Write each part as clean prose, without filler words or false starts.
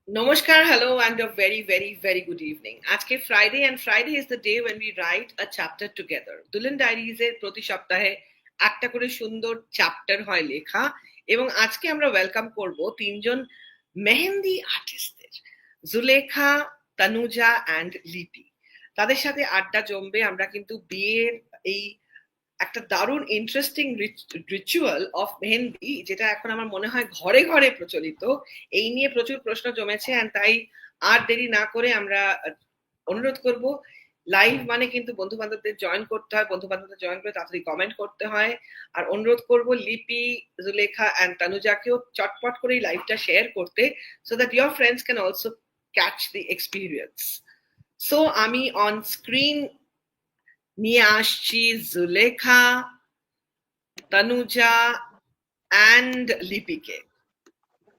Namaskar, hello, and a very, very, very good evening. Aajke Friday, and Friday is the day when we write a chapter together. Dulen diaries এর প্রতি সপ্তাহে একটা করে সুন্দর chapter হয় লেখা এবং আজকে আমরা ওয়েলকাম করব তিনজন মেহেন্দি আর্টিস্টদের, জুলেখা, তানুজা অ্যান্ড লিপি। তাদের সাথে আড্ডা জমবে। আমরা কিন্তু বিয়ের এই একটা দারুণ ইন্টারেস্টিং রিচুয়াল অফ মেহেন্দি, যেটা এখন আমার মনে হয় ঘরে ঘরে প্রচলিত, এই নিয়ে প্রচুর প্রশ্ন জমেছে। and তাই আর দেরি না করে আমরা অনুরোধ করব, লাইভ মানে কিন্তু বন্ধু বান্ধবদের জয়েন করতে হয়, বন্ধু বান্ধবদের জয়েন করে তাড়াতাড়ি কমেন্ট করতে হয়। আর অনুরোধ করব লিপি, জুলেখা অ্যান্ড তানুজাকেও চটপট করে এই লাইভটা শেয়ার করতে, so that your friends can also catch the experience. So আমি অন স্ক্রিন নিয়ে আসছি জুলেখা, তানুজা অ্যান্ড লিপিকে।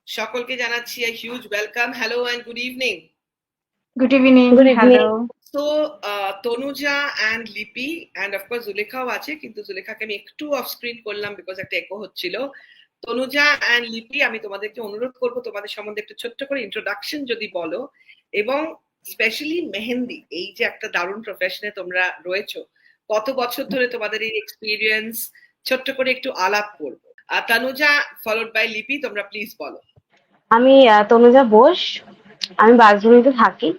সকলকে জানাচ্ছি a huge welcome, hello and good evening. Good evening. Good evening. Hello. So Tanuja and লিপি and of course জুলেখাও আছে, কিন্তু জুলেখাকে আমি একটু অফ স্ক্রিন করলাম বিকজ একটা একো হচ্ছিল। তনুজা and লিপি, আমি তোমাদেরকে অনুরোধ করব তোমাদের সম্বন্ধে একটু ছোট্ট করে ইন্ট্রোডাকশন যদি বলো, এবং স্পেশালি মেহেন্দি, এই যে একটা দারুণ প্রফেশনে তোমরা রয়েছো, কত বছর ধরে তোমাদের এই এক্সপিরিয়েন্স, ছোট্ট করে একটু আলাপ করবো। তানুজা ফলোড বাই লিপি, তোমরা প্লিজ বলো। আমি তনুজা বোস। আমি বাসভূমিতে থাকি।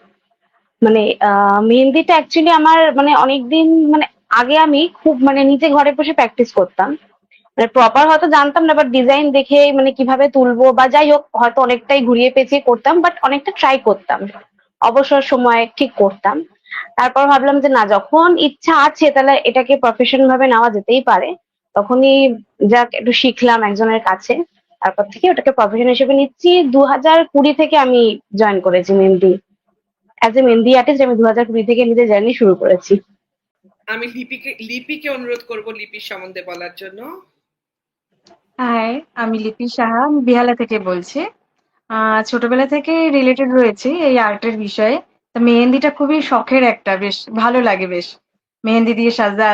মানে মেহেন্দিটা অ্যাকচুয়ালি আমার মানে অনেকদিন মানে আগে আমি খুব মানে নিজে ঘরে বসে প্র্যাকটিস করতাম। মানে প্রপার হয়তো জানতাম না, বাট ডিজাইন দেখে মানে কিভাবে তুলবো বা যাই হোক হয়তো অনেকটাই ঘুরিয়ে পেঁচিয়ে করতাম, বাট অনেকটা ট্রাই করতাম, অবসর সময় ঠিক করতাম। তারপর ভাবলাম যে না, যখন ইচ্ছা আছে তাহলে এটাকে প্রফেশন ভাবে নেওয়া যেতেই পারে। তখনই যাক একটু শিখলাম একজনের কাছে, তারপর থেকে ওটাকে প্রফেশন হিসেবে নিচ্ছি। 2020 থেকে আমি জয়েন করেছি mehndi, as a mehndi artist. আমি 2020 থেকে নিজের জার্নি শুরু করেছি। আমি লিপিকে অনুরোধ করব লিপির সম্বন্ধে বলার জন্য। হাই, আমি লিপি সাহা। আমি বেহালা থেকে বলছি। ছোটবেলা থেকে রিলেটেড রয়েছে এই আর্টের বিষয়ে। তো মেহেন্দিটা খুবই শখের একটা, বেশ ভালো লাগে বেশ মেহেন্দি দিয়ে সাজা।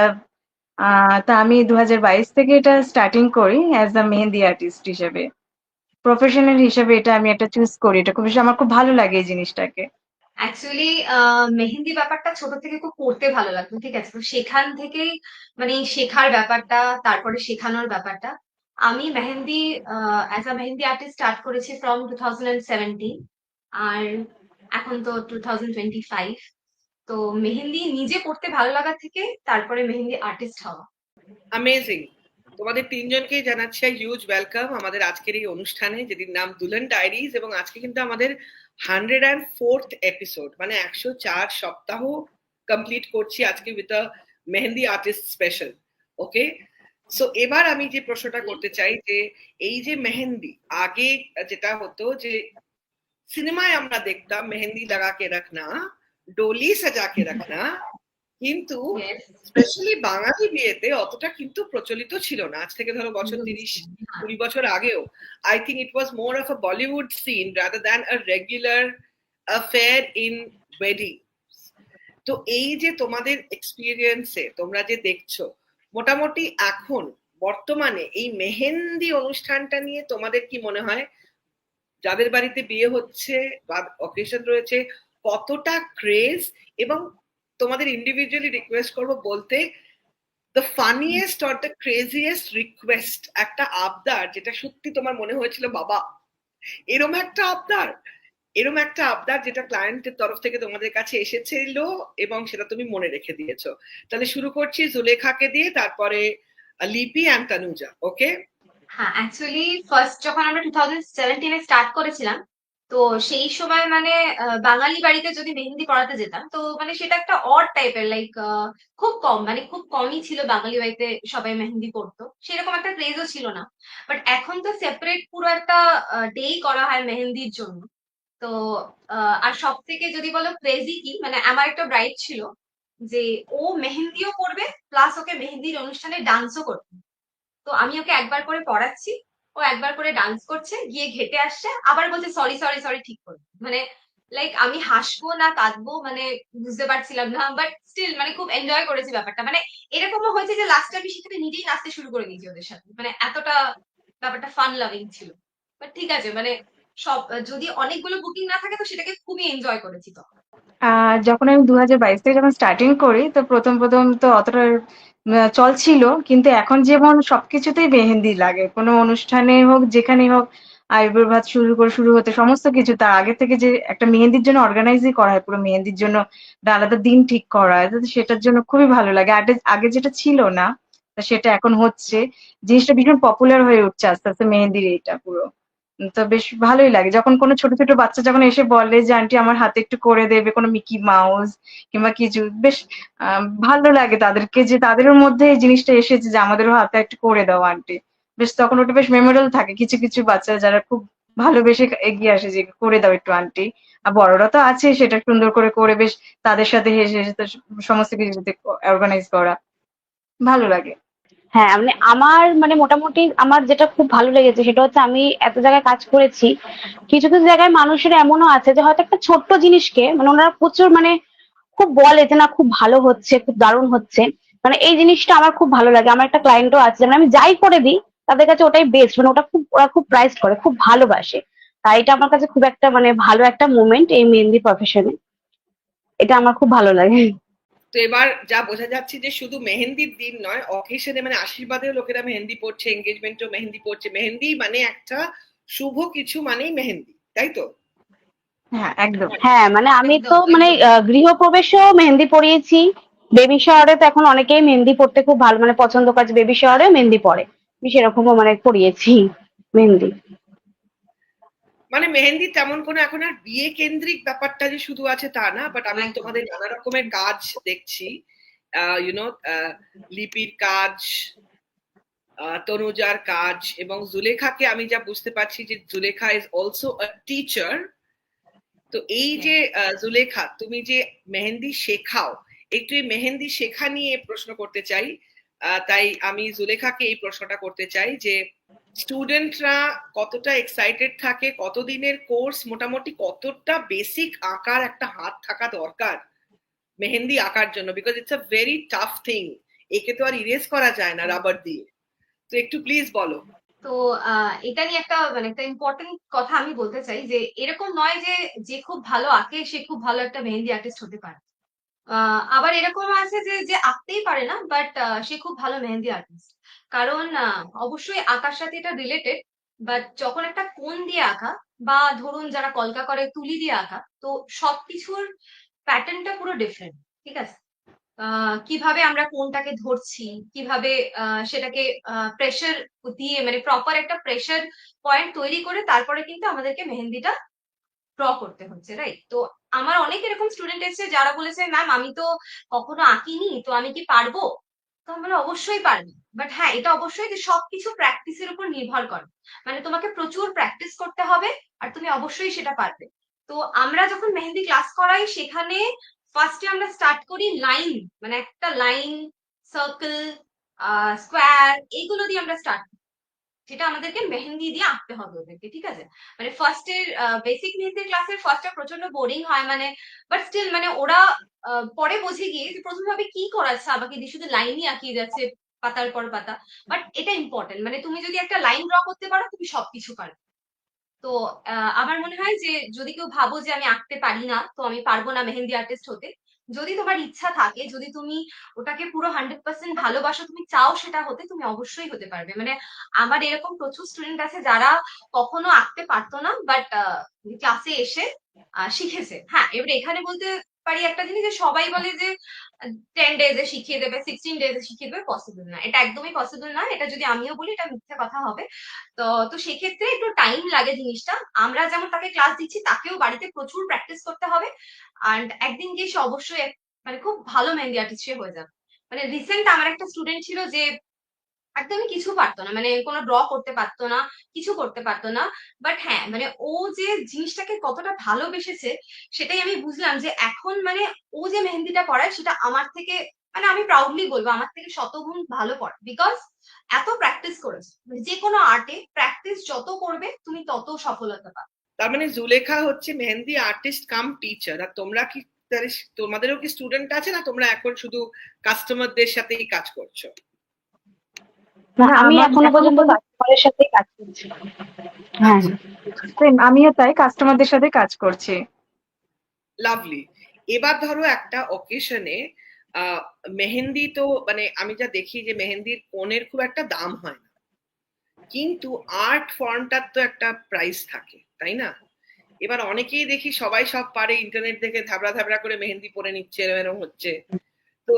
তা আমি 2022 থেকে এটা স্টার্টিং করি অ্যাজ আ মেহেন্দি আর্টিস্ট হিসেবে। প্রফেশনাল হিসেবে এটা আমি একটা চুজ করি। এটা খুব বেশি আমার খুব ভালো লাগে এই জিনিসটাকে। অ্যাকচুয়ালি মেহেন্দি ব্যাপারটা ছোট থেকে খুব করতে ভালো লাগতো, ঠিক আছে? তো সেখান থেকেই মানে শেখার ব্যাপারটা, তারপরে শেখানোর ব্যাপারটা। আমি mehndi as a mehndi artist start করেছি ফ্রম 2017, আর এখন তো 2025। তো মেহেন্দি নিজে করতে ভালো লাগা থেকে তারপরে মেহেন্দি আর্টিস্ট হওয়া। অ্যামেজিং। তোমাদের তিনজনকেই জানাচ্ছি হিউজ ওয়েলকাম আমাদের আজকের এই অনুষ্ঠানে, যেটির নাম দুলেন ডায়েরিজ। এবং আজকে কিন্তু আমাদের 104th এপিসোড, মানে 104 সপ্তাহ কমপ্লিট করছি আজকে with a mehndi artist special. Okay, so এবার আমি যে প্রশ্নটা করতে চাই যে এই যে মেহেন্দি, আগে যেটা হতো যে সিনেমায় আমরা দেখতাম মেহেন্দি লাগাকে রাখনা, ডোলি সাজাকে রাখনা, কিন্তু স্পেশালি বাঙালি বিয়েতে অতটা কিন্তু প্রচলিত ছিল না। আজ থেকে ধরো বছর 30-20 বছর আগেও I think it was more of a Bollywood scene rather than a regular affair in wedding. তো এই যে তোমাদের এক্সপিরিয়েন্সে তোমরা যে দেখছো, মোটামুটি এখন বর্তমানে এই মেহেন্দি অনুষ্ঠানটা নিয়ে তোমাদের কি মনে হয়, যাদের বাড়িতে বিয়ে হচ্ছে বা অকেশন রয়েছে, কতটা ক্রেজ? এবং তোমাদের ইন্ডিভিজুয়ালি রিকোয়েস্ট করবো বলতে the funniest or the craziest request, একটা আবদার যেটা সত্যি তোমার মনে হয়েছিল বাবা এরম একটা আবদার, এরম একটা আবদার যেটা ক্লায়েন্টের তরফ থেকে তোমাদের কাছে এসেছিল এবং সেটা তুমি মনে রেখে দিয়েছো। তাহলে শুরু করছি জুলেখাকে দিয়ে, তারপরে লিপি অ্যান্ড তানুজা। ওকে, হ্যাঁ, অ্যাকচুয়ালি ফার্স্ট যখন আমরা 2017-এ স্টার্ট করেছিলাম, তো সেই সময় মানে বাঙালি বাড়িতে যদি মেহেন্দি পড়াতে যেতাম, তো মানে সেটা একটা অড টাইপের, লাইক খুব কম, মানে খুব কমই ছিল বাঙালি বাড়িতে সবাই মেহেন্দি পড়তো, সেরকম একটা ক্রেজও ছিল না। বাট এখন তো সেপারেট পুরো একটা ডেই করা হয় মেহেন্দির জন্য। তো আর সব থেকে যদি বলো ক্রেজি কি, মানে আমার একটা ব্রাইড ছিল যে ও মেহেন্দিও করবে, প্লাস ওকে মেহেন্দির অনুষ্ঠানে ডান্সও করবে। তো আমি ওকে একবার করে পড়াচ্ছি, ও একবার করে ডান্স করছে, গিয়ে ঘেটে আসছে, আবার বলছে সরি সরি সরি, ঠিক করে। মানে লাইক আমি হাসবো না কাঁদবো মানে বুঝতে পারছিলাম না, বাট স্টিল মানে খুব এনজয় করেছি ব্যাপারটা। মানে এরকমও হয়েছে যে লাস্টে আমি সেখানে নিজেই নাচতে শুরু করে দিয়েছি ওদের সাথে, মানে এতটা ব্যাপারটা ফান লাভিং ছিল। বাট ঠিক আছে, মানে সব যদি অনেকগুলো বুকিং না থাকে তো সেটাকে খুবই এনজয় করেছি তো। যখন আমি 2022 থেকে যখন স্টার্টিং করি, তো প্রথম তো অতটা চল ছিল, কিন্তু এখন যেমন সবকিছুতেই মেহেন্দি লাগে, কোনো অনুষ্ঠানে হোক যেখানেই হোক, আইবুড়ো ভাত শুরু হতে সমস্ত কিছু তার আগে থেকে যে একটা মেহেন্দির জন্য অর্গানাইজই করা হয়, পুরো মেহেন্দির জন্য একটা আলাদা দিন ঠিক করা হয়, তো সেটার জন্য খুবই ভালো লাগে। আগে আগে যেটা ছিল না, তা সেটা এখন হচ্ছে। জিনিসটা ভীষণ পপুলার হয়ে উঠছে আস্তে আস্তে, মেহেন্দির এটা পুরো। তো বেশ ভালোই লাগে যখন কোনো ছোট ছোট বাচ্চা যখন এসে বলে যে আন্টি আমার হাতে একটু করে দেবে, কোনো মিকি মাউস কিংবা কিছু, বেশ ভালো লাগে তাদেরকে, যে তাদের মধ্যে এই জিনিসটা এসেছে যে আমাদেরও হাতে একটু করে দাও আন্টি। বেশ তখন ওটা বেশ মেমোরেবল থাকে, কিছু কিছু বাচ্চা যারা খুব ভালোবেসে এগিয়ে আসে যে করে দাও একটু আন্টি। আর বড়রা তো আছে, সেটা সুন্দর করে করে বেশ তাদের সাথে হেসে হেসে তো সমস্ত কিছু অর্গানাইজ করা ভালো লাগে। হ্যাঁ, মানে আমার মানে মোটামুটি আমার যেটা খুব ভালো লেগেছে সেটা হচ্ছে, আমি এত জায়গায় কাজ করেছি, কিছু কিছু জায়গায় মানুষের এমনও আছে যে হয়তো একটা ছোট্ট জিনিসকে মানে ওনারা প্রচুর মানে খুব বলে যে না খুব ভালো হচ্ছে, খুব দারুণ হচ্ছে। মানে এই জিনিসটা আমার খুব ভালো লাগে। আমার একটা ক্লায়েন্টও আছে, মানে আমি যাই করে দিই তাদের কাছে ওটাই বেস্ট, মানে ওরা খুব প্রাইস করে, খুব ভালোবাসে। তাই এটা আমার কাছে খুব একটা মানে ভালো একটা মোমেন্ট এই মেহেন্দি প্রফেশনে। এটা আমার খুব ভালো লাগে। তো এবার যা বোঝা যাচ্ছে যে শুধু মেহেন্দির দিন নয়, অকেশনে মানে আশীর্বাদেও লোকেরা মেহেন্দি পড়ছে, এঙ্গেজমেন্টেও মেহেন্দি পড়ছে। মেহেন্দি মানে একটা শুভ কিছু মানেই মেহেন্দি, তাই তো? হ্যাঁ, একদম। হ্যাঁ, মানে আমি তো একদম মানে একদম। গৃহপ্রবেশেও মেহেন্দি পরিয়েছি। বেবি শাওয়ারে তো এখন অনেকেই মেহেন্দি পড়তে খুব ভালো মানে পছন্দ করে, বেবি শাওয়ারেও মেহেন্দি পরে। আমি সেরকমও মানে পরিয়েছি মেহেন্দি। মানে মেহেন্দি তেমন কোনো এখন আর বিয়ে কেন্দ্রিক ব্যাপারটা যে শুধু আছে তা না, বাট আমি একদম তোমাদের নানা রকমের কাজ দেখছি। ইউনো, লিপির কাজ, তনুজার কাজ, এবং জুলেখাকে আমি যা বুঝতে পারছি যে Zulekha is also a teacher. তো এই যে জুলেখা, তুমি যে মেহেন্দি শেখাও, একটু এই মেহেন্দি শেখা নিয়ে প্রশ্ন করতে চাই। তাই আমি জুলেখাকে এই প্রশ্নটা করতে চাই যে স্টুডেন্টরা কতটা এক্সাইটেড থাকে, কতদিনের কোর্স, মোটামুটি কতটা বেসিক আঁকার একটা হাত থাকা দরকার মেহেন্দি আঁকার জন্য, because it's a very tough thing. একে তো আর ইরেজ করা যায় না রাবার দিয়ে। তো একটু প্লিজ বলো। তো এটা নিয়ে একটা মানে একটা ইম্পর্টেন্ট কথা আমি বলতে চাই যে এরকম নয় যে যে খুব ভালো আঁকে সে খুব ভালো একটা মেহেন্দি আর্টিস্ট হতে পারে। আবার এরকম আছে যে যে আঁকতেই পারে না বাট সে খুব ভালো মেহেন্দি আর্টিস্ট। কারণ অবশ্যই আঁকার সাথে এটা রিলেটেড, বাট যখন একটা কোন দিয়ে আঁকা বা ধরুন যারা কলকা করে তুলি দিয়ে আঁকা, তো সবকিছুর প্যাটার্নটা পুরো ডিফারেন্ট। ঠিক আছে? কিভাবে আমরা কোনটাকে ধরছি, কিভাবে সেটাকে প্রেসার দিয়ে মানে প্রপার একটা প্রেসার পয়েন্ট তৈরি করে তারপরে কিন্তু আমাদেরকে মেহেন্দিটা ড্র করতে হচ্ছে, রাইট? তো আমার অনেক এরকম স্টুডেন্ট এসেছে যারা বলেছে ম্যাম আমি তো কখনো আঁকিনি, তো আমি কি পারবো? তো আমি বলি, অবশ্যই পারবে। বাট হ্যাঁ, এটা অবশ্যই যে সবকিছু প্র্যাকটিসের উপর নির্ভর করে। মানে তোমাকে প্রচুর প্র্যাকটিস করতে হবে আর তুমি অবশ্যই সেটা পারবে। তো আমরা যখন মেহেন্দি ক্লাস করাই সেখানে ফার্স্টে আমরা স্টার্ট করি লাইন, মানে একটা লাইন, সার্কেল, স্কোয়ার, এইগুলো দিয়ে আমরা স্টার্ট, যেটা আমাদেরকে মেহেন্দি দিয়ে আঁকতে হবে ওদেরকে। ঠিক আছে? মানে ফার্স্ট এর বেসিক মেহেন্দির ক্লাসের ফার্স্টটা প্রচন্ড বোরিং হয় মানে, বাট স্টিল মানে ওরা পরে বোঝে গিয়ে যে প্রথমে ভাবে কি করাচ্ছে আমাকে দিয়ে, শুধু লাইনই আঁকিয়ে যাচ্ছে পাতার পর পাতা। বাট এটা ইম্পর্টেন্ট, মানে তুমি যদি একটা লাইন ড্র করতে পারো তুমি সবকিছু পারো। তো আমার মনে হয় যে যদি কেউ ভাবো যে আমি আঁকতে পারি না, তো আমি পারবো না মেহেন্দি আর্টিস্ট হতে, যদি তোমার ইচ্ছা থাকে, যদি তুমি ওটাকে পুরো 100% ভালোবাসো, তুমি চাও সেটা হতে, তুমি অবশ্যই হতে পারবে। মানে আমার এরকম প্রচুর স্টুডেন্ট আছে যারা কখনো আঁকতে পারতো না, বাট ক্লাসে এসে শিখেছে। হ্যাঁ, এবারে এখানে বলতে পারি একটা জিনিস, যে সবাই বলে যে 10 ডেজে শিখিয়ে দেবে, 16 ডেজে শিখিয়ে দেবে, পসিবল না, এটা একদমই পসিবল না। এটা যদি আমিও বলি এটা মিথ্যে কথা হবে। তো তো সেক্ষেত্রে একটু টাইম লাগে জিনিসটা। আমরা যেমন তাকে ক্লাস দিচ্ছি, তাকেও বাড়িতে প্রচুর প্র্যাকটিস করতে হবে। অ্যান্ড একদিন গিয়ে সে অবশ্যই মানে খুব ভালো মেহেন্দি আর্টিস্ট সে হয়ে যাবে। মানে রিসেন্ট আমার একটা স্টুডেন্ট ছিল যে একদমই কিছু পারতো না, মানে কোনো ড্র করতে পারতো না, কিছু করতে পারতো না। বাট হ্যাঁ, মানে ও যে জিনিসটাকে কতটা ভালোবেসেছে সেটাই আমি বুঝলাম, যে এখন মানে ও যে মেহেন্দিটা পড়ায় সেটা আমার থেকে, মানে আমি প্রাউডলি বলবো আমার থেকে শতগুণ ভালো পড়ে, বিকজ এত প্র্যাকটিস করেছে। মানে যে কোনো আর্টে প্র্যাকটিস যত করবে তুমি তত সফলতা পাবে। তার মানে জুলেখা হচ্ছে মেহেন্দি আর্টিস্ট কাম টিচার। আর তোমরা কি তোমাদেরও কি স্টুডেন্ট আছে, না তোমরা এখন শুধু কাস্টমারদের সাথেই কাজ করছো? না, না, আমি আমার এখনো এখনো পর্যন্ত পর্যন্ত কাস্টমারের সাথে কাজ করছি। হ্যাঁ, আচ্ছা, same, আমিও তাই কাস্টমারদের সাথে কাজ করছি। লাভলি। এবার ধরো একটা অকেশনে মেহেন্দি তো মানে আমি যা দেখি যে মেহেন্দির কোণের খুব একটা দাম হয় না, কিন্তু আর্ট ফর্মটার তো একটা প্রাইস থাকে, তাই না? এবার অনেকেই দেখি সবাই সব পারে, ইন্টারনেট থেকে ধাবড়া ধাবড়া করে মেহেন্দি পরে নিচ্ছে, এরকম হচ্ছে। তো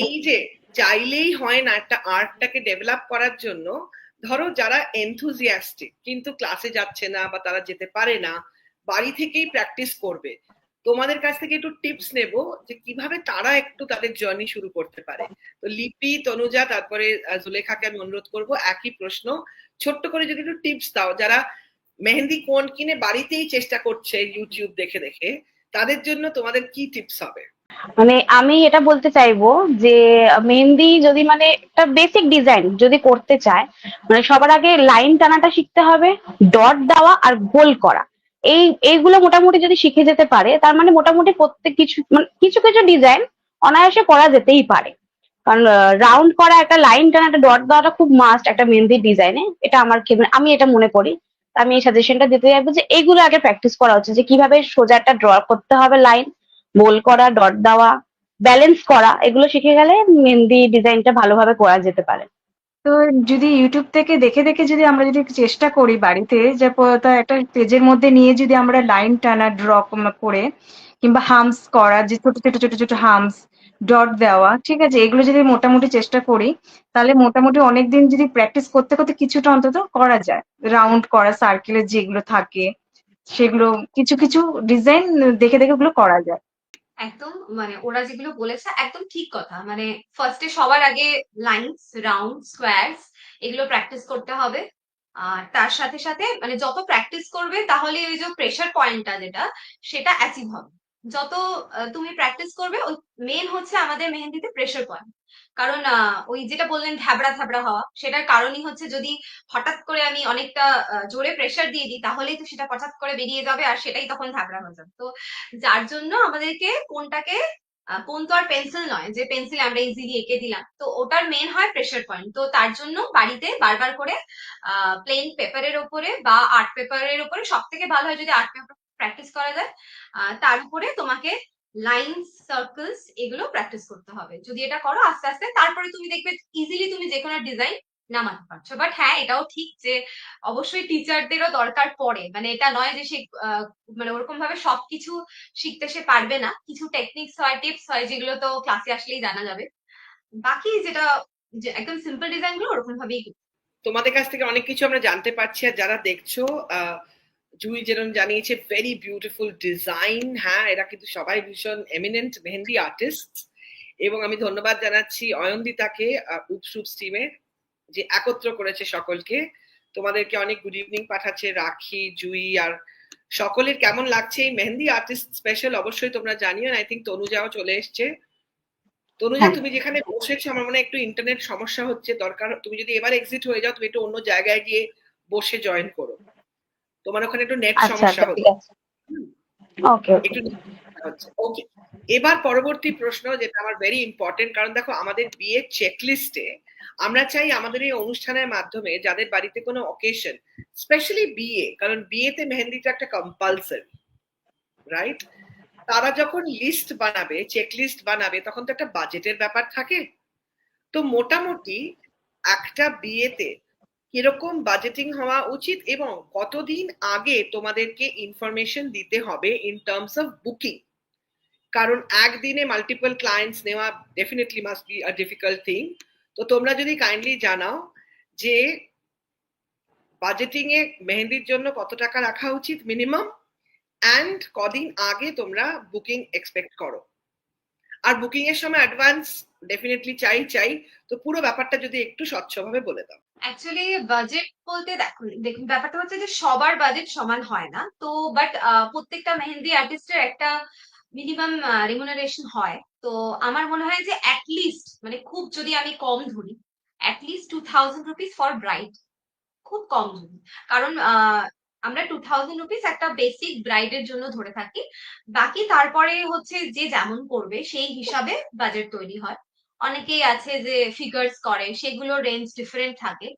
এই যে চাইলেই হয় না একটা আর্টটাকে ডেভেলপ করার জন্য, ধরো যারা এনথুজিয়াস্টিক কিন্তু ক্লাসে যাচ্ছে না বা তারা যেতে পারে না, বাড়ি থেকেই প্র্যাকটিস করবে, তোমাদের কাছ থেকে একটু টিপস নেব যে কিভাবে তারা একটু তাদের জার্নি শুরু করতে পারে। তো লিপি, তনুজা, তারপরে জুলেখাকে আমি অনুরোধ করব একই প্রশ্ন, ছোট্ট করে যদি একটু টিপস দাও, যারা মেহেন্দি কোন কিনে বাড়িতেই চেষ্টা করছে ইউটিউব দেখে দেখে, তাদের জন্য তোমাদের কি টিপস হবে? মানে আমি এটা বলতে চাইবো যে মেহেন্দি যদি মানে একটা বেসিক ডিজাইন যদি করতে চায়, মানে সবার আগে লাইন টানাটা শিখতে হবে, ডট দেওয়া আর গোল করা। এইগুলো মোটামুটি যদি শিখে যেতে পারে, তার মানে মোটামুটি প্রত্যেক কিছু মানে কিছু কিছু ডিজাইন অনায়াসে করা যেতেই পারে। কারণ রাউন্ড করা, একটা লাইন টানা, একটা ডট দেওয়াটা খুব মাস্ট একটা মেহেন্দির ডিজাইনে। এটা আমার আমি এটা মনে করি। আমি এই সাজেশনটা দিতে চাইবো যে এইগুলো আগে প্র্যাকটিস করা উচিত, যে কিভাবে সোজা একটা ড্র করতে হবে লাইন, গোল করা, ডট দেওয়া, ব্যালেন্স করা, এগুলো শিখে গেলে মেহেন্দি ডিজাইনটা ভালোভাবে করা যেতে পারে। তো যদি ইউটিউব থেকে দেখে দেখে যদি আমরা যদি চেষ্টা করি বাড়িতে, যে তা একটা পেজের মধ্যে নিয়ে যদি আমরা লাইন টানা ড্র করে, কিংবা হামস করা, যে ছোট ছোট ছোট ছোট হামস, ডট দেওয়া, ঠিক আছে, এগুলো যদি মোটামুটি চেষ্টা করি, তাহলে মোটামুটি অনেকদিন যদি প্র্যাকটিস করতে করতে কিছুটা অন্তত করা যায়। রাউন্ড করা, সার্কেলের যেগুলো থাকে সেগুলো, কিছু কিছু ডিজাইন দেখে দেখে ওগুলো করা যায়। একদম মানে ওরা যেগুলো বলেছে একদম ঠিক কথা। মানে ফার্স্টে সবার আগে লাইনস, রাউন্ড, স্কোয়ারস এগুলো প্র্যাকটিস করতে হবে। আর তার সাথে সাথে মানে যত প্র্যাকটিস করবে তাহলে ওই যে প্রেশার পয়েন্টটা যেটা সেটা অ্যাচিভ হবে। যত তুমি প্র্যাকটিস করবে, ওই মেন হচ্ছে আমাদের মেহেন্দিতে প্রেশার পয়েন্ট। কারণ ওই যেটা বললেন থ্যাবড়া থ্যাবড়া হওয়া, সেটার কারণই হচ্ছে যদি হঠাৎ করে আমি অনেকটা জোরে প্রেশার দিয়ে দিই, তাহলেই তো সেটা হঠাৎ করে বেরিয়ে যাবে আর সেটাই তখন থ্যাবড়া হয়ে যাবে। তো যার জন্য আমাদেরকে কোনটাকে, কোন তো আর পেন্সিল নয় যে পেন্সিল আমরা ইজিলি এঁকে দিলাম, তো ওটার মেন হয় প্রেশার পয়েন্ট। তো তার জন্য বাড়িতে বারবার করে প্লেন পেপারের ওপরে বা আর্ট পেপারের ওপরে, সব থেকে ভালো হয় যদি আর্ট পেপার প্র্যাকটিস করা যায়, তার উপরে তোমাকে লাইন্স, সার্কেলস এগুলো প্র্যাকটিস করতে হবে। যদি এটা করো আস্তে আস্তে, তারপরে তুমি দেখবে ইজিলি তুমি যে কোনো ডিজাইন নামাতে পারছো। বাট হ্যাঁ, এটাও ঠিক যে অবশ্যই টিচারদেরও দরকার পড়ে। মানে এটা নয় যে সে মানে ওরকম ভাবে সবকিছু শিখতে সে পারবে না। কিছু টেকনিক্স হয়, টিপস হয়, যেগুলো তো ক্লাসে আসলেই জানা যাবে। বাকি যেটা যে একদম সিম্পল ডিজাইন গুলো ওরকম ভাবেই তোমাদের কাছ থেকে অনেক কিছু আমরা জানতে পারছি, আর যারা দেখছো, জুই যেরকম জানিয়েছে ভেরি বিউটিফুল ডিজাইন, হ্যাঁ এরা কিন্তু সবাই ভীষণ এমিনেন্ট মেহেন্দি আর্টিস্ট। এবং আমি ধন্যবাদ জানাচ্ছি অয়ন্দিতাকে, উপসুপস টিমে, যে একত্র করেছে সকলকে। তোমাদেরকে অনেক গুড ইভিনিং পাঠাচ্ছে রাখি, জুই, আর সকলের কেমন লাগছে এই মেহেন্দি আর্টিস্ট স্পেশাল অবশ্যই তোমরা জানিও। আই থিঙ্ক তনুজাও চলে এসছে। তনুজা, হ্যাঁ, তুমি যেখানে বসেছো আমার মনে হয় একটু ইন্টারনেট সমস্যা হচ্ছে, দরকার তুমি যদি এবার এক্সিট হয়ে যাও, তুমি একটু অন্য জায়গায় গিয়ে বসে জয়েন করো, তোমার ওখানে একটু নেট আচ্ছা সমস্যা আচ্ছা, ঠিক হচ্ছে। আছে। ওকে ওকে। একটু হচ্ছে, ওকে। এবার পরবর্তী প্রশ্ন, যেটা আমার ভেরি ইম্পর্টেন্ট, কারণ দেখো আমাদের বিয়ে চেকলিস্টে আমরা চাই আমাদের এই অনুষ্ঠানের মাধ্যমে যাদের বাড়িতে কোনো অকেশন, স্পেশালি বিয়ে, কারণ বিয়েতে মেহেন্দিটা একটা কম্পালসারি, রাইট? তারা যখন লিস্ট বানাবে, চেকলিস্ট বানাবে, তখন তো একটা বাজেটের ব্যাপার থাকে। তো মোটামুটি একটা বিয়েতে কিরকম বাজেটিং হওয়া উচিত এবং কতদিন আগে তোমাদেরকে ইনফরমেশন দিতে হবে ইন টার্মস অফ বুকিং? কারণ একদিনে মাল্টিপল ক্লায়েন্টস নেওয়া definitely must be a difficult thing. তো তোমরা যদি কাইন্ডলি জানাও যে বাজেটিং এ মেহেন্দির জন্য কত টাকা রাখা উচিত মিনিমাম, অ্যান্ড কদিন আগে তোমরা বুকিং এক্সপেক্ট করো, আর বুকিং এর সময় অ্যাডভান্স ডেফিনেটলি চাই। তো পুরো ব্যাপারটা যদি একটু স্বচ্ছভাবে বলে দাও। অ্যাকচুয়ালি বাজেট বলতে দেখুন দেখুন ব্যাপারটা হচ্ছে যে সবার বাজেট সমান হয় না তো। বাট প্রত্যেকটা মেহেন্দি আর্টিস্টের একটা মিনিমাম রিমুনারেশন হয়। তো আমার মনে হয় যে অ্যাটলিস্ট মানে খুব যদি আমি কম ধরি, অ্যাটলিস্ট 2000 রুপিস ফর ব্রাইড, খুব কম ধরি। কারণ আমরা 2000 রুপিস একটা বেসিক ব্রাইডের জন্য ধরে থাকি। বাকি তারপরে হচ্ছে যে যেমন করবে সেই হিসাবে বাজেট তৈরি হয়। অনেকেই আছে যে ফিগার্স করে, সেগুলো রেঞ্জ ডিফারেন্ট থাকে।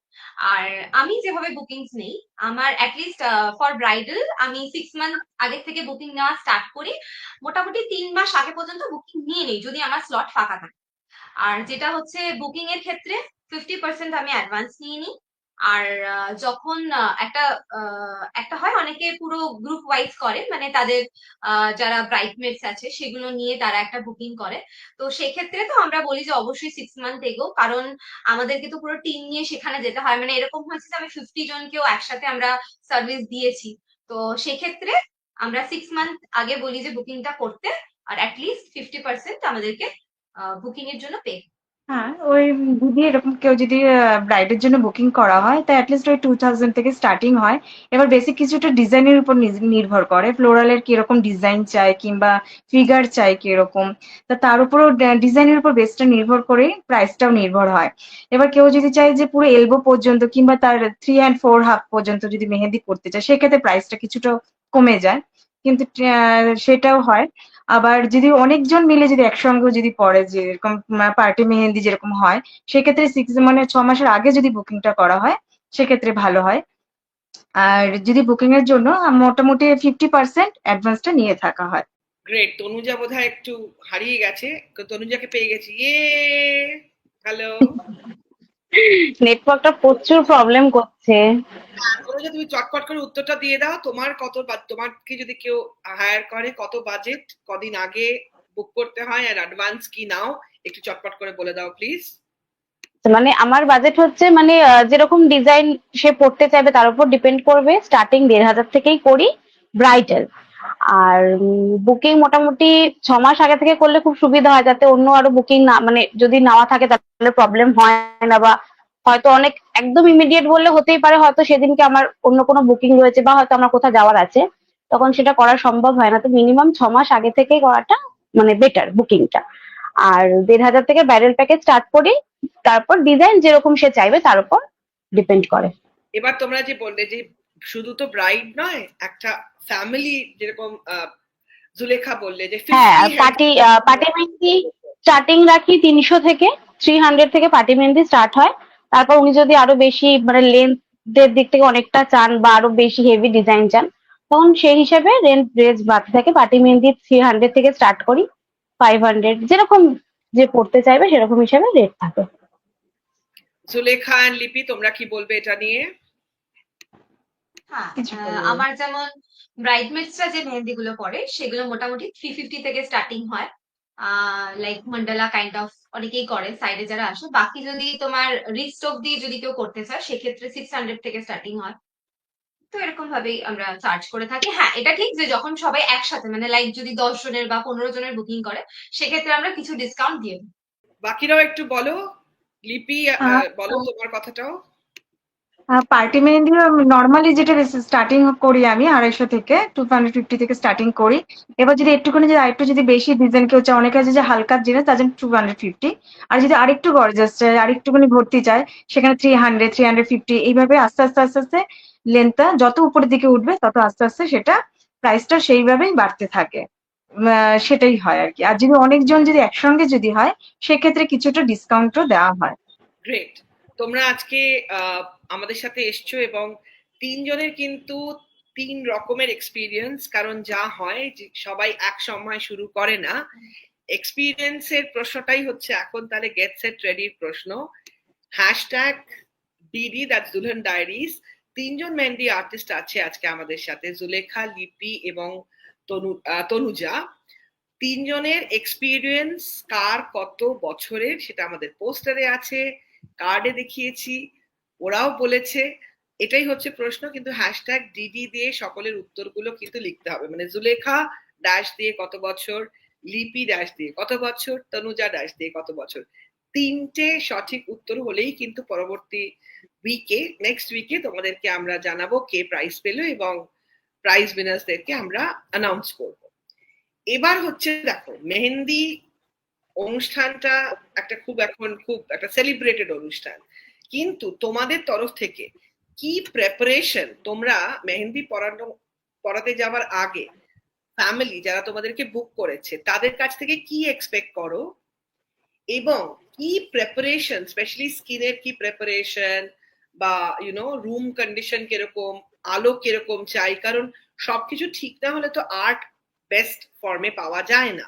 আর আমি যেভাবে বুকিংস নেই, আমার অ্যাটলিস্ট ফর ব্রাইডাল আমি 6 মান্থ আগে থেকে বুকিং নেওয়া স্টার্ট করি। মোটামুটি 3 মাস আগে পর্যন্ত বুকিং নিয়ে নেই যদি আমার স্লট ফাঁকা থাকে। আর যেটা হচ্ছে বুকিং এর ক্ষেত্রে 50% আমি অ্যাডভান্স নিয়ে নিই। আর যখন একটা হয়, অনেকে পুরো গ্রুপ ওয়াইজ করে, মানে তাদের যারা ব্রাইডমেটস আছে সেগুলো নিয়ে তারা একটা বুকিং করে। তো সেক্ষেত্রে তো আমরা বলি যে অবশ্যই 6 মান্থ এগো, কারণ আমাদেরকে তো পুরো টিম নিয়ে সেখানে যেতে হয়। মানে এরকম হয়েছে যে আমি 50 জনকেও একসাথে আমরা সার্ভিস দিয়েছি। তো সেক্ষেত্রে আমরা 6 মান্থ আগে বলি যে বুকিংটা করতে, আর অ্যাটলিস্ট 50% আমাদেরকে বুকিং এর জন্য পে। হ্যাঁ, ওই যদি এরকম কেউ যদি ব্রাইডের জন্য বুকিং করা হয় তা অ্যাটলিস্ট ওই 2000 থেকে স্টার্টিং হয়। এবার বেসিক কিছুটা ডিজাইনের উপর নির্ভর করে, ফ্লোরালের কিরকম ডিজাইন চাই কিংবা ফিগার চাই কিরকম, তা তার উপরও ডিজাইনের উপর বেসটা নির্ভর করে প্রাইসটাও নির্ভর হয়। এবার কেউ যদি চায় যে পুরো এলবো পর্যন্ত কিংবা তার 3 and 4 হাত পর্যন্ত যদি মেহেন্দি করতে চায়, সেক্ষেত্রে প্রাইসটা কিছুটা কমে যায়, কিন্তু সেটাও হয়। আবার যদি অনেকজন মিলে যদি একসঙ্গে যদি পড়ে, যে এরকম পার্টি মেহেন্দি যেরকম হয়, সেক্ষেত্রে 6 মাসের আগে যদি বুকিংটা করা হয় সেক্ষেত্রে ভালো হয়। আর যদি বুকিং এর জন্য মোটামুটি 50% অ্যাডভান্সটা নিয়ে থাকা হয়। গ্রেট। তনুজা বোধহয় একটু হারিয়ে গেছে, তো তনুজাকে পেয়ে গেছি। হ্যালো। নেটওয়ার্কটা প্রচুর প্রবলেম করছে। তনুজা, তুমি চটপট করে উত্তরটা দিয়ে দাও। তোমার তোমাকে যদি কেউ হায়ার করে, কত বাজেট, কদিন আগে বুক করতে হয়, আর অ্যাডভান্স কি নাও, একটু চটপট করে বলে দাও প্লিজ। মানে আমার বাজেট হচ্ছে মানে যেরকম ডিজাইন সে পড়তে চাইবে তার উপর ডিপেন্ড করবে। স্টার্টিং 1,500 থেকেই করি ব্রাইডাল। আর বুকিং মোটামুটি 6 মাস আগে থেকে করলে খুব সুবিধা হয়, যাতে অন্য আরো বুকিং না, মানে যদি নেওয়া থাকে তাহলে প্রবলেম হয় না। বা হয়তো অনেক একদম ইমিডিয়েট বললে হতেই পারে হয়তো সেদিনকে আমার অন্য কোনো বুকিং রয়েছে বা হয়তো আমার কোথাও যাওয়ার আছে, তখন সেটা করা সম্ভব হয় না। তো মিনিমাম 6 মাস আগে থেকে করাটা মানে বেটার বুকিংটা। আর 1,500 থেকে ব্রাইডাল প্যাকেজ স্টার্ট করি, তারপর ডিজাইন যেরকম সে চাইবে তার উপর ডিপেন্ড করে। এবার তোমরা যে বললে যে শুধু তো ব্রাইড নয়, একটা ফ্যামিলি, যেরকম জুলেখা বললে যে হ্যাঁ, 50 হেড। পার্টি মেহেন্দি স্টার্টিং রাখি 300 থেকে, 300 থেকে পার্টি মেহেন্দি স্টার্ট হয়। তারপর উনি যদি আরো বেশি মানে লেন্থের দিক থেকে অনেকটা চান বা আরো বেশি হেভি ডিজাইন চান, তখন সেই হিসেবে রেঞ্জ বাড়তে থাকে। পার্টি মেহেন্দি 300 থেকে স্টার্ট করি, 500 যেরকম যে পড়তে চাইবে সেরকম হিসেবে রেট থাকে। জুলেখা আর লিপি, তোমরা কি বলবে এটা নিয়ে? হ্যাঁ, কিছু বলবো? আমার যেমন ব্রাইডমেটসরা যে মেহেন্দিগুলো পরে সেগুলো মোটামুটি 350 থেকে স্টার্টিং হয়। লাইক মান্ডালা কাইন্ড অফ অনেকেই করে সাইডে যারা আসে। বাকি যদি তোমার রিস্ট অব্দি যদি কেউ করতে চায় সেক্ষেত্রে 600 থেকে স্টার্টিং হয়। তো এরকম ভাবেই আমরা চার্জ করে থাকি। হ্যাঁ, এটা ঠিক যে যখন সবাই একসাথে, মানে লাইক যদি 10 জনের বা 15 জনের বুকিং করে, সেক্ষেত্রে আমরা কিছু ডিসকাউন্ট দিয়ে দিই। বাকিরাও একটু বলো। লিপি, আহ বলো তোমার কথাটাও। পার্টি মেহেন্দি নর্মালি যেটা স্টার্টিং করি আমি 250 থেকে 250 থেকে স্টার্টিং করি। এবার যদি একটুখানি যদি আরেকটু যদি বেশি ডিজাইন কেউ চায়, অনেকে আছে যে হালকা জিনিস, তার জন্য 250। আর যদি আরেকটু গর্জাস চায়, আরেকটুখানি ভর্তি চায়, সেখানে 300, 350, এইভাবে আস্তে আস্তে আস্তে আস্তে লেন্থটা যত উপরের দিকে উঠবে তত আস্তে আস্তে সেটা প্রাইসটা সেইভাবেই বাড়তে থাকে। সেটাই হয় আর কি। আর যদি অনেকজন যদি একসঙ্গে যদি হয়, সেক্ষেত্রে কিছুটা ডিসকাউন্টও দেওয়া হয়। গ্রেট। তোমরা আজকে আমাদের সাথে এসছো, এবং 3 জনের কিন্তু 3 রকমের এক্সপিরিয়েন্স। কারণ যা হয় যে সবাই এক সময় শুরু করে না। এক্সপিরিয়েন্সের প্রশ্নটাই হচ্ছে এখন তাহলে গেট সেট রেডির প্রশ্ন। Hashtag DD, that's Dulhan diaries. 3জন মেহেন্দি আর্টিস্ট আছে আজকে আমাদের সাথে, জুলেখা, লিপি এবং তনুজা। 3জনের এক্সপিরিয়েন্স কার কত বছরের সেটা আমাদের পোস্টারে আছে, কার্ডে দেখিয়েছি, ওরাও বলেছে। এটাই হচ্ছে প্রশ্ন, কিন্তু হ্যাশট্যাগ ডিডি দিয়ে সকলের উত্তরগুলো কিন্তু লিখতে হবে। মানে জুলেখা ড্যাশ দিয়ে কত বছর, লিপি ড্যাশ দিয়ে কত বছর, তনুজা ড্যাশ দিয়ে কত বছর। 3টে সঠিক উত্তর হলেই কিন্তু পরবর্তী নেক্সট উইকে তোমাদেরকে আমরা জানাবো কে প্রাইজ পেলো, এবং প্রাইজ উইনার্সদেরকে আমরা অ্যানাউন্স করবো। এবার হচ্ছে দেখো, মেহেন্দি অনুষ্ঠানটা এখন খুব একটা সেলিব্রেটেড অনুষ্ঠান, কিন্তু তোমাদের তরফ থেকে কি প্রেপারেশন, তোমরা মেহেন্দি পড়াতে যাওয়ার আগে ফ্যামিলি যারা তোমাদেরকে বুক করেছে তাদের কাছ থেকে কি এক্সপেক্ট করো, এবং কি প্রেপারেশন, স্পেশালি স্কিনের কি প্রেপারেশন বা রুম কন্ডিশন কিরকম, আলো কিরকম চাই, কারণ সবকিছু ঠিক না হলে তো আর্ট বেস্ট ফর্মে পাওয়া যায় না।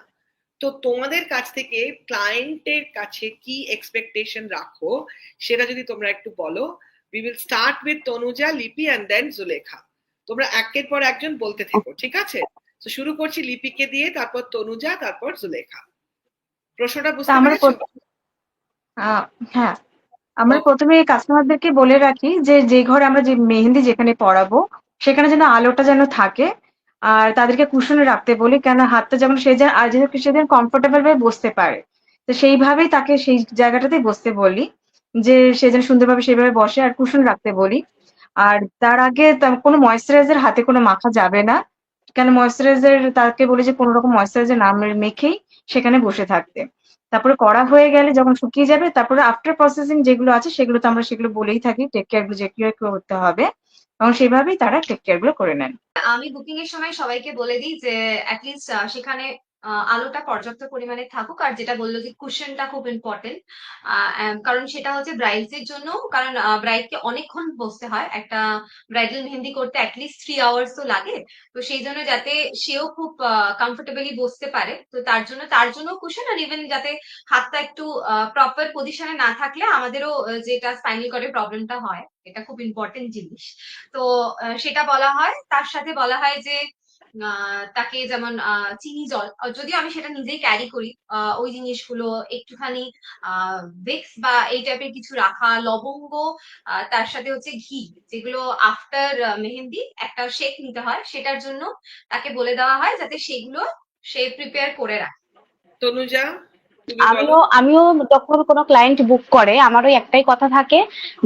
তো তোমাদের কাছ থেকে ক্লায়েন্টের কাছে কি এক্সপেকটেশন রাখো সেটা যদি তোমরা একটু বলো। We will start with Tanuja, লিপি এন্ড দেন জুলেখা। তোমরা একের পর একজন বলতে থেকো, ঠিক আছে? তো শুরু করছি লিপিকে দিয়ে, তারপর তনুজা, তারপর জুলেখা। প্রশ্নটা তা বুঝতে আমরা পেরেছো? হ্যাঁ, আমরা ওকে। প্রথমে কাস্টমারদেরকে বলে রাখি যে যে ঘরে আমরা যে মেহেন্দি যেখানে পরাবো সেখানে যেন আলোটা যেন থাকে, আর তাদেরকে কুশনে রাখতে বলি, কেন হাতটা যেমন সে যেন আর যেন সে যেন কমফোর্টেবল ভাবে বসতে পারে। তো সেইভাবেই তাকে সেই জায়গাটাতেই বসতে বলি, যে সে যেন সুন্দরভাবে সেইভাবে বসে, আর কুশন রাখতে বলি। আর তার আগে কোনো ময়েশ্চারাইজার হাতে কোনো মাখা যাবে না, কেন ময়েশ্চারাইজার তাকে বলি যে কোনো রকম ময়েশ্চারাইজার না মেখেই সেখানে বসে থাকতে। তারপরে করা হয়ে গেলে যখন শুকিয়ে যাবে, তারপরে আফটার প্রসেসিং যেগুলো আছে সেগুলো তো আমরা সেগুলো বলেই থাকি, টেক কেয়ার গুলো যে কি করতে হবে, এবং সেভাবেই তারা টেক কেয়ার গুলো করে নেন। আমি বুকিং এর সময় সবাইকে বলে দিই যে অ্যাটলিস্ট সেখানে আলোটা পর্যাপ্ত পরিমাণে থাকুক, আর যেটা বললো যে কুশনটা খুব ইম্পর্টেন্ট, কারণ সেটা হচ্ছে ব্রাইডস এর জন্য, কারণ ব্রাইডকে অনেকক্ষণ বসতে হয়, একটা ব্রাইডাল মেহেন্দি করতে অ্যাটলিস্ট 3 আওয়ার্স তো লাগে। তো সেই জন্য যাতে সেও খুব কমফোর্টেবলি বসতে পারে, তো তার জন্য কুশন, আর ইভেন যাতে হাতটা একটু প্রপার পজিশনে না থাকলে আমাদেরও যেটা স্পাইনাল কর্ডের প্রবলেমটা হয়, এটা খুব ইম্পর্টেন্ট জিনিস। তো সেটা বলা হয়। তার সাথে বলা হয় যে তাকে যেমন চিনি জল, যদিও আমি সেটা নিজেই ক্যারি করি, ওই জিনিসগুলো একটুখানি ভিক্স বা এই টাইপের কিছু রাখা, লবঙ্গ, তার সাথে হচ্ছে ঘি, যেগুলো আফটার মেহেন্দি একটা শেক নিতে হয়, সেটার জন্য তাকে বলে দেওয়া হয় যাতে সেগুলো সে প্রিপেয়ার করে রাখে। তনুজা, তুমি বলো। আমিও যখন কোনো ক্লায়েন্ট বুক করে আমার ওই একটাই কথা থাকে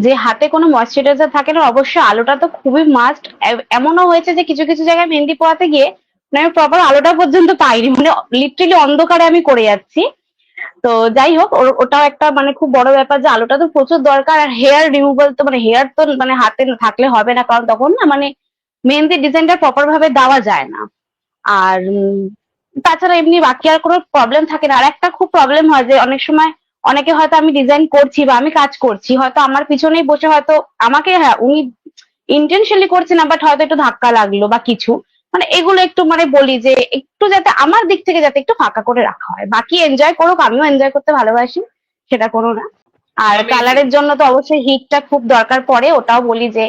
যে হাতে কোনো ময়শ্চারাইজার থাকে না, অবশ্যই আলোটা তো খুবই মাস্ট। এমনও হয়েছে যে কিছু কিছু জায়গায় মেহেন্দি পড়াতে গিয়ে মানে আমি প্রপার আলোটা পর্যন্ত পাইনি, মানে লিটারেলি অন্ধকারে আমি করে যাচ্ছি। তো যাই হোক, ওটাও একটা মানে খুব বড় ব্যাপার যে আলোটা তো প্রচুর দরকার। আর হেয়ার রিমুভাল তো মানে হেয়ার তো মানে হাতে থাকলে হবে না, কারণ তখন না মানে মেহেন্দির ডিজাইনটা প্রপার ভাবে দেওয়া যায় না। আর তাছাড়া এমনি বাকি আর কোনো প্রবলেম থাকে না। আর একটা খুব প্রবলেম হয় যে অনেক সময় অনেকে হয়তো আমি ডিজাইন করছি বা আমি কাজ করছি, হয়তো আমার পিছনেই বসে হয়তো আমাকে, হ্যাঁ উনি ইন্টেনশনালি করছে না, বাট হয়তো একটু ধাক্কা লাগলো বা কিছু, মানে এগুলো একটু মানে বলি যে একটু যাতে আমার দিক থেকে যাতে একটু ফাঁকা করে রাখা হয়। বাকি এনজয় করুক, আমিও এনজয় করতে ভালোবাসি, সেটা কোনো না। Are amazing. কালারের জন্য তো অবশ্যই হিটটা খুব দরকার পড়ে, ওটাও বলি যে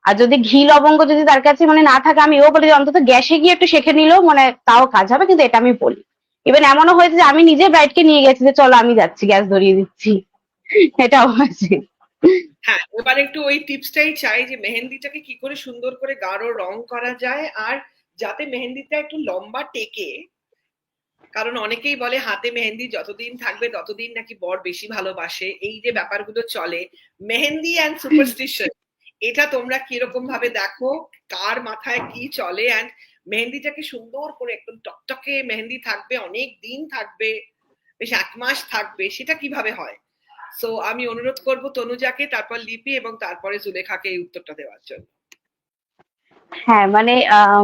আর যদি ঘি লবঙ্গ যদি তার কাছে মানে না থাকে, আমি এও বলি যে অন্তত গ্যাসে গিয়ে একটু শেখে নিলেও মানে তাও কাজ হবে, কিন্তু এটা আমি বলি। ইভেন এমনও হয়েছে যে আমি নিজে ব্রাইডকে নিয়ে গেছি যে চলো আমি যাচ্ছি, গ্যাস ধরিয়ে দিচ্ছি, এটাও হয়েছে। হ্যাঁ, এবার একটু ওই টিপসটাই চাই যে মেহেন্দিটাকে কি করে সুন্দর করে গাঢ় রং করা যায়, আর যাতে মেহেন্দিটা একটু লম্বা টেকে। কারণ অনেকেই বলে হাতে মেহেন্দি যতদিন থাকবে ততদিন নাকি বর বেশি ভালোবাসে, এই যে ব্যাপারগুলো চলে, মেহেন্দি অ্যান্ড সুপারস্টিশন, এটা তোমরা কিরকম ভাবে দেখো? কার মাথায় কি চলে? অ্যান্ড মেহেন্দিটাকে সুন্দর করে একদম টকটকে মেহেন্দি থাকবে, অনেক দিন থাকবে, বেশ 1 মাস থাকবে, সেটা কিভাবে হয়? সো আমি অনুরোধ করব তনুজাকে, তারপর লিপি এবং তারপরে জুলেখাকে এই উত্তরটা দেওয়ার জন্য। হ্যাঁ মানে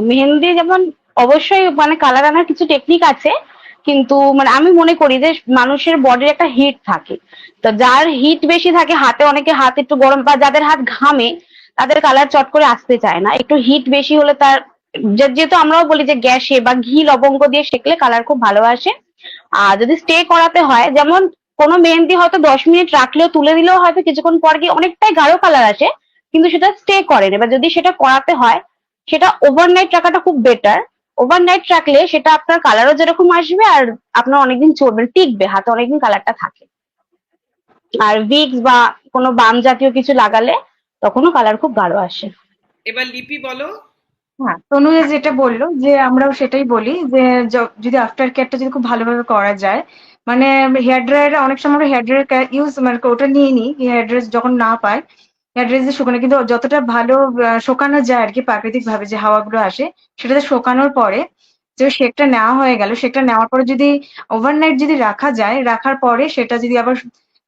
মেহেন্দি যেমন অবশ্যই মানে কালার আনার কিছু টেকনিক আছে, কিন্তু মানে আমি মনে করি যে মানুষের বডির একটা হিট থাকে। তো যার হিট বেশি থাকে হাতে, অনেকে হাত একটু গরম বা যাদের হাত ঘামে তাদের কালার চট করে আসতে চায় না, একটু হিট বেশি হলে তার যেহেতু আমরাও বলি যে গ্যাসে বা ঘি লবঙ্গ দিয়ে সেকলে কালার খুব ভালো আসে। আর যদি স্টে করাতে হয়, যেমন কোনো মেহেন্দি হয়তো 10 মিনিট রাখলেও তুলে দিলেও হয়তো কিছুক্ষণ পর গিয়ে অনেকটাই গাঢ় কালার আসে, কিন্তু সেটা স্টে করে না। এবার যদি সেটা করাতে হয় সেটা ওভারনাইট রাখাটা খুব বেটার। ওভারনাইট রাখলে সেটা আপনার কালারও যেরকম আসবে আর আপনার অনেকদিন চলবে, টিকবে, হাতে অনেকদিন কালারটা থাকে। আর ভিক্স বা কোনো বাম জাতীয় কিছু লাগালে তখনও কালার খুব গাঢ় আসে। এবার লিপি বলো। হ্যাঁ, তনু যেটা বললো যে আমরাও সেটাই বলি যে যদি আফটার কেয়ারটা যদি খুব ভালোভাবে করা যায়, মানে হেয়ার ড্রায়ার অনেক সময় আমরা হেয়ার ড্রায়ার ইউজ মানে ওটা নিয়ে নিই, হেয়ার ড্রায়ার যখন না পাই হেয়ার ড্রায়ার দিয়ে শুকানো, কিন্তু যতটা ভালো শোকানো যায় আর কি প্রাকৃতিক ভাবে যে হাওয়াগুলো আসে, সেটাতে শোকানোর পরে যে শেকটা নেওয়া হয়ে গেল, শেকটা নেওয়ার পরে যদি ওভারনাইট যদি রাখা যায়, রাখার পরে সেটা যদি আবার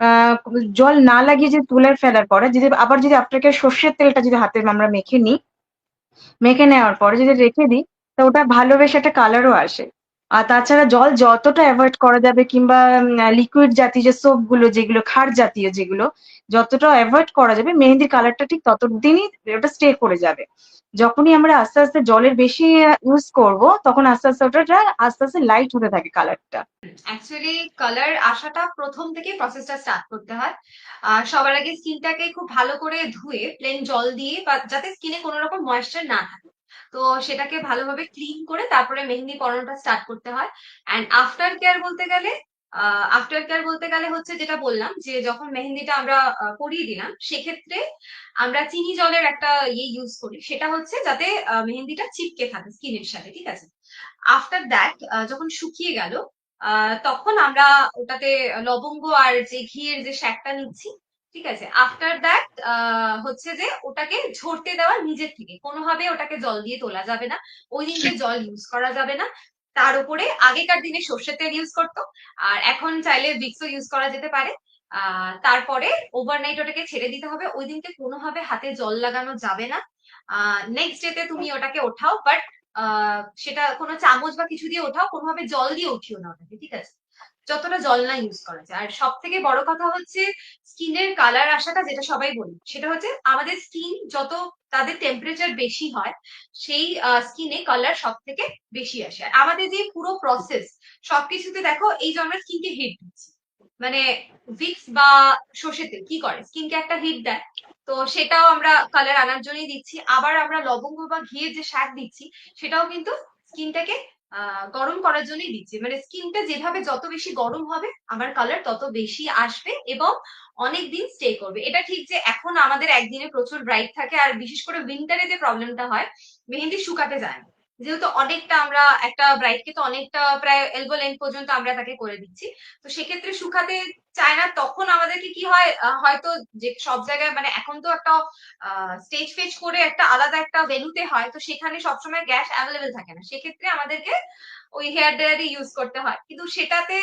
আহ জল না লাগিয়ে যদি তুলে ফেলার পরে যদি আবার যদি আফটার কেয়ার সর্ষের তেলটা যদি হাতে আমরা মেখে নিই, মেখে নেওয়ার পরে যদি রেখে দিই, তো ওটা ভালো বেশ একটা কালারও আসে। আর তাছাড়া জল যতটা অ্যাভয়েড করা যাবে, কিংবা লিকুইড জাতীয় যে সোপ গুলো, যেগুলো ক্ষার জাতীয়, যেগুলো যতটা অ্যাভয়েড করা যাবে, মেহেন্দির কালারটা ঠিক ততদিনই ওটা স্টে করে যাবে। যখনই আমরা আস্তে আস্তে জলের বেশি ইউজ করব, তখন আস্তে আস্তে ওটা আস্তে আস্তে লাইট হতে থাকে কালারটা। অ্যাকচুয়ালি কালার আসাটা প্রথম থেকে প্রসেসটা স্টার্ট করতে হয়। সবার আগে স্কিনটাকে খুব ভালো করে ধুয়ে প্লেন জল দিয়ে, বা যাতে স্কিনে কোনো রকম ময়েশ্চার না থাকে, তো সেটাকে ভালোভাবে ক্লিন করে তারপরে মেহেন্দি পরানোটা স্টার্ট করতে হয়। অ্যান্ড আফটার কেয়ার বলতে গেলে হচ্ছে যেটা বললাম, যে যখন মেহেন্দিটা আমরা পরিয়ে দিলাম, সেক্ষেত্রে আমরা চিনি জলের একটা ইউজ করি, সেটা হচ্ছে যাতে মেহেন্দিটা চিপকে থাকে স্কিনের সাথে, ঠিক আছে। আফটার দ্যাট যখন শুকিয়ে গেল, তখন আমরা ওটাতে লবঙ্গ আর যে ঘিয়ের যে শ্যাকটা নিচ্ছি, ঠিক আছে। আফটার দ্যাট হচ্ছে যে ওটাকে ঝরতে দেওয়া নিজের থেকে, কোনোভাবে ওটাকে জল দিয়ে তোলা যাবে না, ওই দিনকে জল ইউজ করা যাবে না। তার উপরে আগেকার দিনে সর্ষের তেল ইউজ করতো, আর এখন চাইলে ভিক্সও ইউজ করা যেতে পারে। তারপরে ওভারনাইট ওটাকে ছেড়ে দিতে হবে, ওই দিনকে কোনোভাবে হাতে জল লাগানো যাবে না। নেক্সট ডেতে তুমি ওটাকে ওঠাও, বাট সেটা কোনো চামচ বা কিছু দিয়ে ওঠাও, কোনোভাবে জল দিয়ে উঠিও না ওটাকে, ঠিক আছে, যতটা জল না ইউজ করা যায়। আর সব থেকে বড় কথা হচ্ছে স্কিনের কালার আসাটা, যেটা সবাই বলি, সেটা হচ্ছে আমাদের স্কিন যত তাদের টেম্পারেচার বেশি হয়, সেই স্কিনে কালার সব থেকে বেশি আসে। আর আমাদের যে পুরো প্রসেস সবকিছুতে দেখো, এই যে আমরা স্কিনকে হিট দিচ্ছি, মানে ভিক্স বা সর্ষের তেল কি করে, স্কিনকে একটা হিট দেয়, তো সেটাও আমরা কালার আনার জন্যই দিচ্ছি। আবার আমরা লবঙ্গ বা ঘিয়ের যে শাক দিচ্ছি, সেটাও কিন্তু স্কিনটাকে গরম করার জন্যই দিচ্ছি। মানে স্কিনটা যেভাবে যত বেশি গরম হবে, আমার কালার তত বেশি আসবে এবং অনেক দিন স্টে করবে। এটা ঠিক যে এখন আমাদের একদিনে প্রচুর ব্রাইট থাকে, আর বিশেষ করে উইন্টারে যে প্রবলেমটা হয়, মেহেন্দি শুকাতে যায় না, যেহেতু অনেকটা আমরা একটা ব্রাইটকে তো অনেকটা প্রায় এলবো লেন্থ পর্যন্ত আমরা তাকে করে দিচ্ছি, তো সেক্ষেত্রে শুকাতে চায় না। তখন আমাদেরকে কি হয়, হয়তো যে সব জায়গায়, মানে এখন তো একটা স্টেজ ফেজ করে একটা আলাদা একটা ভেন্যুতে হয়, তো সেখানে সবসময় গ্যাস অ্যাভেলেবেল থাকে না, সেক্ষেত্রে আমাদেরকে ওই হেয়ার ড্রায়ারই ইউজ করতে হয়। কিন্তু সেটাতে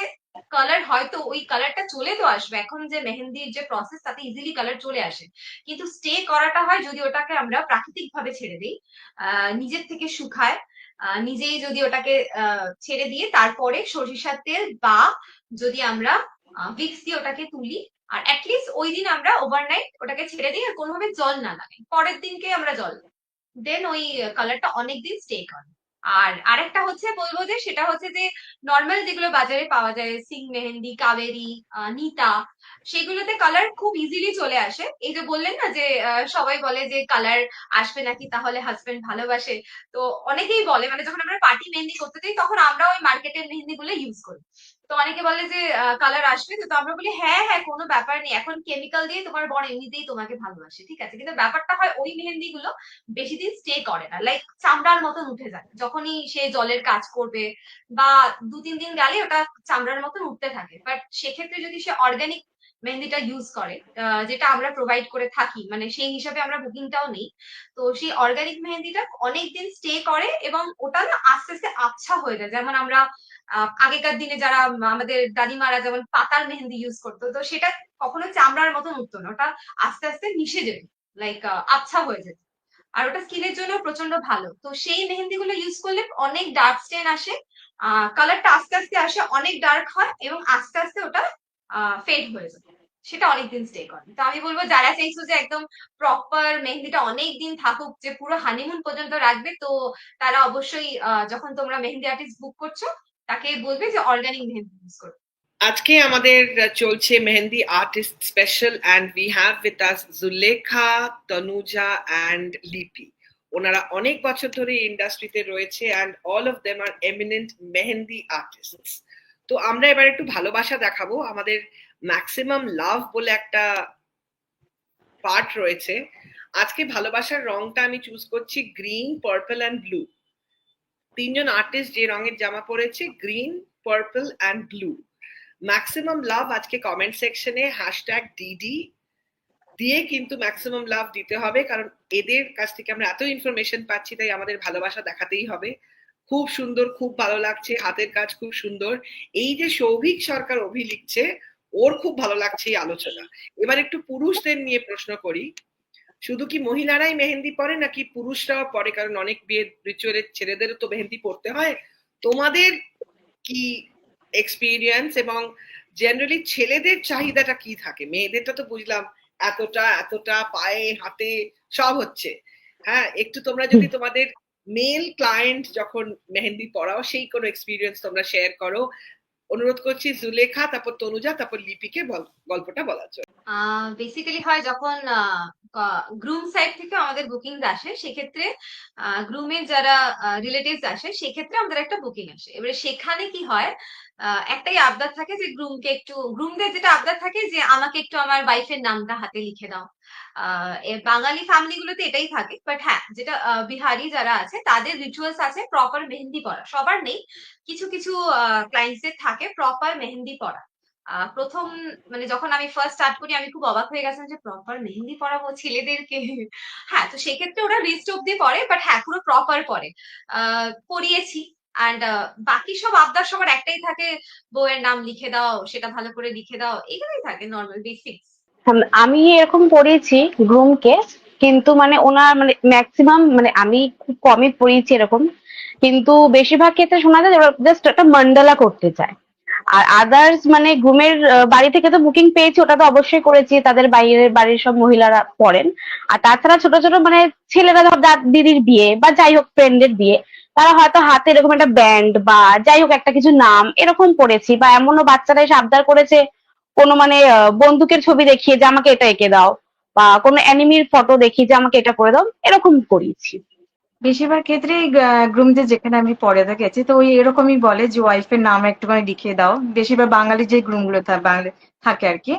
কালার হয়তো ওই কালারটা চলে তো আসবে, এখন যে মেহেন্দির যে প্রসেস, তাতে ইজিলি কালার চলে আসে, কিন্তু স্টে করাটা হয় যদি ওটাকে আমরা প্রাকৃতিক ভাবে ছেড়ে দিই, নিজের থেকে শুকায়, নিজেই যদি ওটাকে ছেড়ে দিয়ে তারপরে সরিষার তেল বা যদি আমরা ভিক্স দিয়ে ওটাকে তুলি, আর অ্যাটলিস্ট ওই দিন আমরা ওভারনাইট ওটাকে ছেড়ে দিই, আর কোনোভাবে জল না লাগাই, পরের দিনকে আমরা জল দিই, দেন ওই কালারটা অনেকদিন স্টে করে। আর আরেকটা হচ্ছে বলবো, যে সেটা হচ্ছে যে নর্মাল যেগুলো বাজারে পাওয়া যায়, সিং মেহেন্দি, কাবেরি, নিতা, সেগুলোতে কালার খুব ইজিলি চলে আসে। এই যে বললেন না যে সবাই বলে যে কালার আসবে নাকি, তাহলে হাজবেন্ড ভালোবাসে, তো অনেকেই বলে, মানে যখন আমরা পার্টি মেহেন্দি করতে যাই, তখন আমরা ওই মার্কেটের মেহেন্দি গুলো ইউজ করি, তো অনেকে বলে যে কালার আসবে, তো আমরা বলি হ্যাঁ হ্যাঁ, কোনো ব্যাপার নেই, এখন কেমিক্যাল দিয়ে তোমার বর এমনিতেই তোমাকে ভালোবাসে, ঠিক আছে। কিন্তু ব্যাপারটা হয় ওই মেহেন্দি গুলো বেশি দিন স্টে করে না, লাইক চামড়ার মতন উঠে যায় যখনই সে জলের কাজ করবে, বা 2-3 দিন গেলে ওটা চামড়ার মতন উঠতে থাকে। বাট সেক্ষেত্রে যদি সে অর্গানিক মেহেন্দিটা ইউজ করে, যেটা আমরা প্রোভাইড করে থাকি, মানে সেই হিসাবে আমরা বুকিংটাও নেই, তো সেই অর্গানিক মেহেন্দিটা অনেকদিন স্টে করে, এবং ওটা না আস্তে আস্তে আবছা হয়ে যায়। যেমন আমরা আগেকার দিনে যারা আমাদের দাদিমারা যেমন পাতার মেহেন্দি ইউজ করতো, তো সেটা কখনো চামড়ার মতন উঠতো না, ওটা আস্তে আস্তে মিশে যেত, লাইক আবছা হয়ে যেত, আর ওটা স্কিনের জন্য প্রচন্ড ভালো। তো সেই মেহেন্দি গুলো ইউজ করলে অনেক ডার্ক স্টেন আসে, কালারটা আস্তে আস্তে আসে, অনেক ডার্ক হয়, এবং আস্তে আস্তে ওটা ফেড হয়ে যায়, সেটা অনেকদিন স্টে করে। তো আমি বলবো, যারা চাইছো যে একদম প্রপার মেহেন্দিটা অনেক দিন থাকুক, যে পুরো হানিমুন পর্যন্ত রাখবে, তো তারা অবশ্যই যখন তোমরা মেহেন্দি আর্টিস্ট বুক করছো, তাকে বলবে যে অর্গানিক মেহেন্দি ইউজ করবে। আজকে আমাদের চলছে mehndi artist special, and we have with us Zulekha, Tanuja and Lipi. ওনারা অনেক বছর ধরে ইন্ডাস্ট্রিতে রয়েছে, and all of them are eminent mehndi artists. তো আমরা এবার একটু ভালোবাসা দেখাবো। আমাদের ম্যাক্সিমাম লাভ বলে একটা পার্ট রয়েছে। আজকে ভালোবাসার রংটা আমি চুজ করছি গ্রিন, পার্পল অ্যান্ড ব্লু। তিনজন আর্টিস্ট যে রঙের জামা পরেছে, green, purple and blue. Maximum love আজকে কমেন্ট সেকশনে #ডিডি দিয়ে কিন্তু ম্যাক্সিমাম লাভ দিতে হবে, কারণ এদের কাছ থেকে আমরা এত ইনফরমেশন পাচ্ছি, তাই আমাদের ভালোবাসা দেখাতেই হবে। খুব সুন্দর, খুব ভালো লাগছে, হাতের কাজ খুব সুন্দর। এই যে সৌভিক সরকার অভি লিখছে, ওর খুব ভালো লাগছে এই আলোচনা। এবার একটু পুরুষদের নিয়ে প্রশ্ন করি, শুধু কি মহিলারাই মেহেন্দি পরে নাকি পুরুষরাও পরে? কারণ অনেক বিয়ে রিচুয়ালে ছেলেদেরও তো মেহেন্দি পরতে হয়। তোমাদের কি এক্সপিরিয়েন্স, এবং জেনারেলি ছেলেদের চাহিদাটা কি থাকে? মেয়েদেরটা তো বুঝলাম এতটা এতটা পায়ে হাতে সব হচ্ছে। হ্যাঁ, একটু তোমরা যদি তোমাদের মেল ক্লায়েন্ট যখন মেহেন্দি পড়াও সেই কোনো এক্সপিরিয়েন্স তোমরা শেয়ার করো। অনুরোধ করছি জুলেখা, তারপর তনুজা, তারপর লিপিকে গল্পটা বলার জন্য। বেসিক্যালি হয় যখন গ্রুম সাইড থেকে আমাদের বুকিং আসে, সেক্ষেত্রে গ্রুমের যারা রিলেটিভস আসে সেক্ষেত্রে আমাদের একটা বুকিং আসে। এবারে সেখানে কি হয়, একটাই আবদার থাকে যে গ্রুমদের যেটা আবদার থাকে যে আমাকে একটু আমার ওয়াইফের নামটা হাতে লিখে দাও। বাঙালি ফ্যামিলি গুলোতে এটাই থাকে, বাট হ্যাঁ, যেটা বিহারি যারা আছে তাদের রিচুয়ালস আছে প্রপার মেহেন্দি পরা। সবার নেই, কিছু কিছু ক্লায়েন্টস এর থাকে প্রপার মেহেন্দি পরা। প্রথম মানে যখন আমি ফার্স্ট স্টার্ট করি আমি খুব অবাক হয়ে গেছিলাম যে প্রপার মেহেন্দি পরাবো ছেলেদেরকে। হ্যাঁ, তো সেক্ষেত্রে ওরা রিস্ট অব্দি পরে, বাট হ্যাঁ পুরো প্রপার পরে। পরিয়েছি। অ্যান্ড বাকি সব আবদার সবার একটাই থাকে, বউয়ের নাম লিখে দাও, সেটা ভালো করে লিখে দাও, এগুলোই থাকে নর্মাল বেসিক্স। আমি এরকম পড়িয়েছি গ্রুমকে, কিন্তু মানে ওনার মানে ম্যাক্সিমাম মানে আমি খুব কমই পড়িয়েছি এরকম, কিন্তু বেশিরভাগ ক্ষেত্রে শোনা যায় জাস্ট একটা মান্ডালা করতে চায়। আর আদার্স মানে গ্রুমের বাড়ি থেকে তো বুকিং পেয়েছি, ওটা তো অবশ্যই করেছি, তাদের বাইরের বাড়ির সব মহিলারা পড়েন। আর তাছাড়া ছোট ছোট মানে ছেলেরা ধর দিদির বিয়ে বা যাই হোক ফ্রেন্ডের বিয়ে, তারা হয়তো হাতে এরকম একটা ব্যান্ড বা যাই হোক একটা কিছু নাম এরকম পড়েছি। বা এমনও বাচ্চারা এসে আবদার করেছে কোনো মানে বন্দুকের ছবি দেখিয়ে যে আমাকে এটা এঁকে দাও, বা কোনো অ্যানিমির ফটো দেখিয়ে যে আমাকে এটা করে দাও, এরকম করিয়েছি। বেশিরভাগ ক্ষেত্রেই গ্রুমদের যেখানে আমি পরে গেছি তো ওই এরকমই বলে যে ওয়াইফের নাম একটুখানি লিখিয়ে দাও। বেশিরভাগ বাঙালি যে গ্রুম গুলো বাঙালি থাকে আর কি,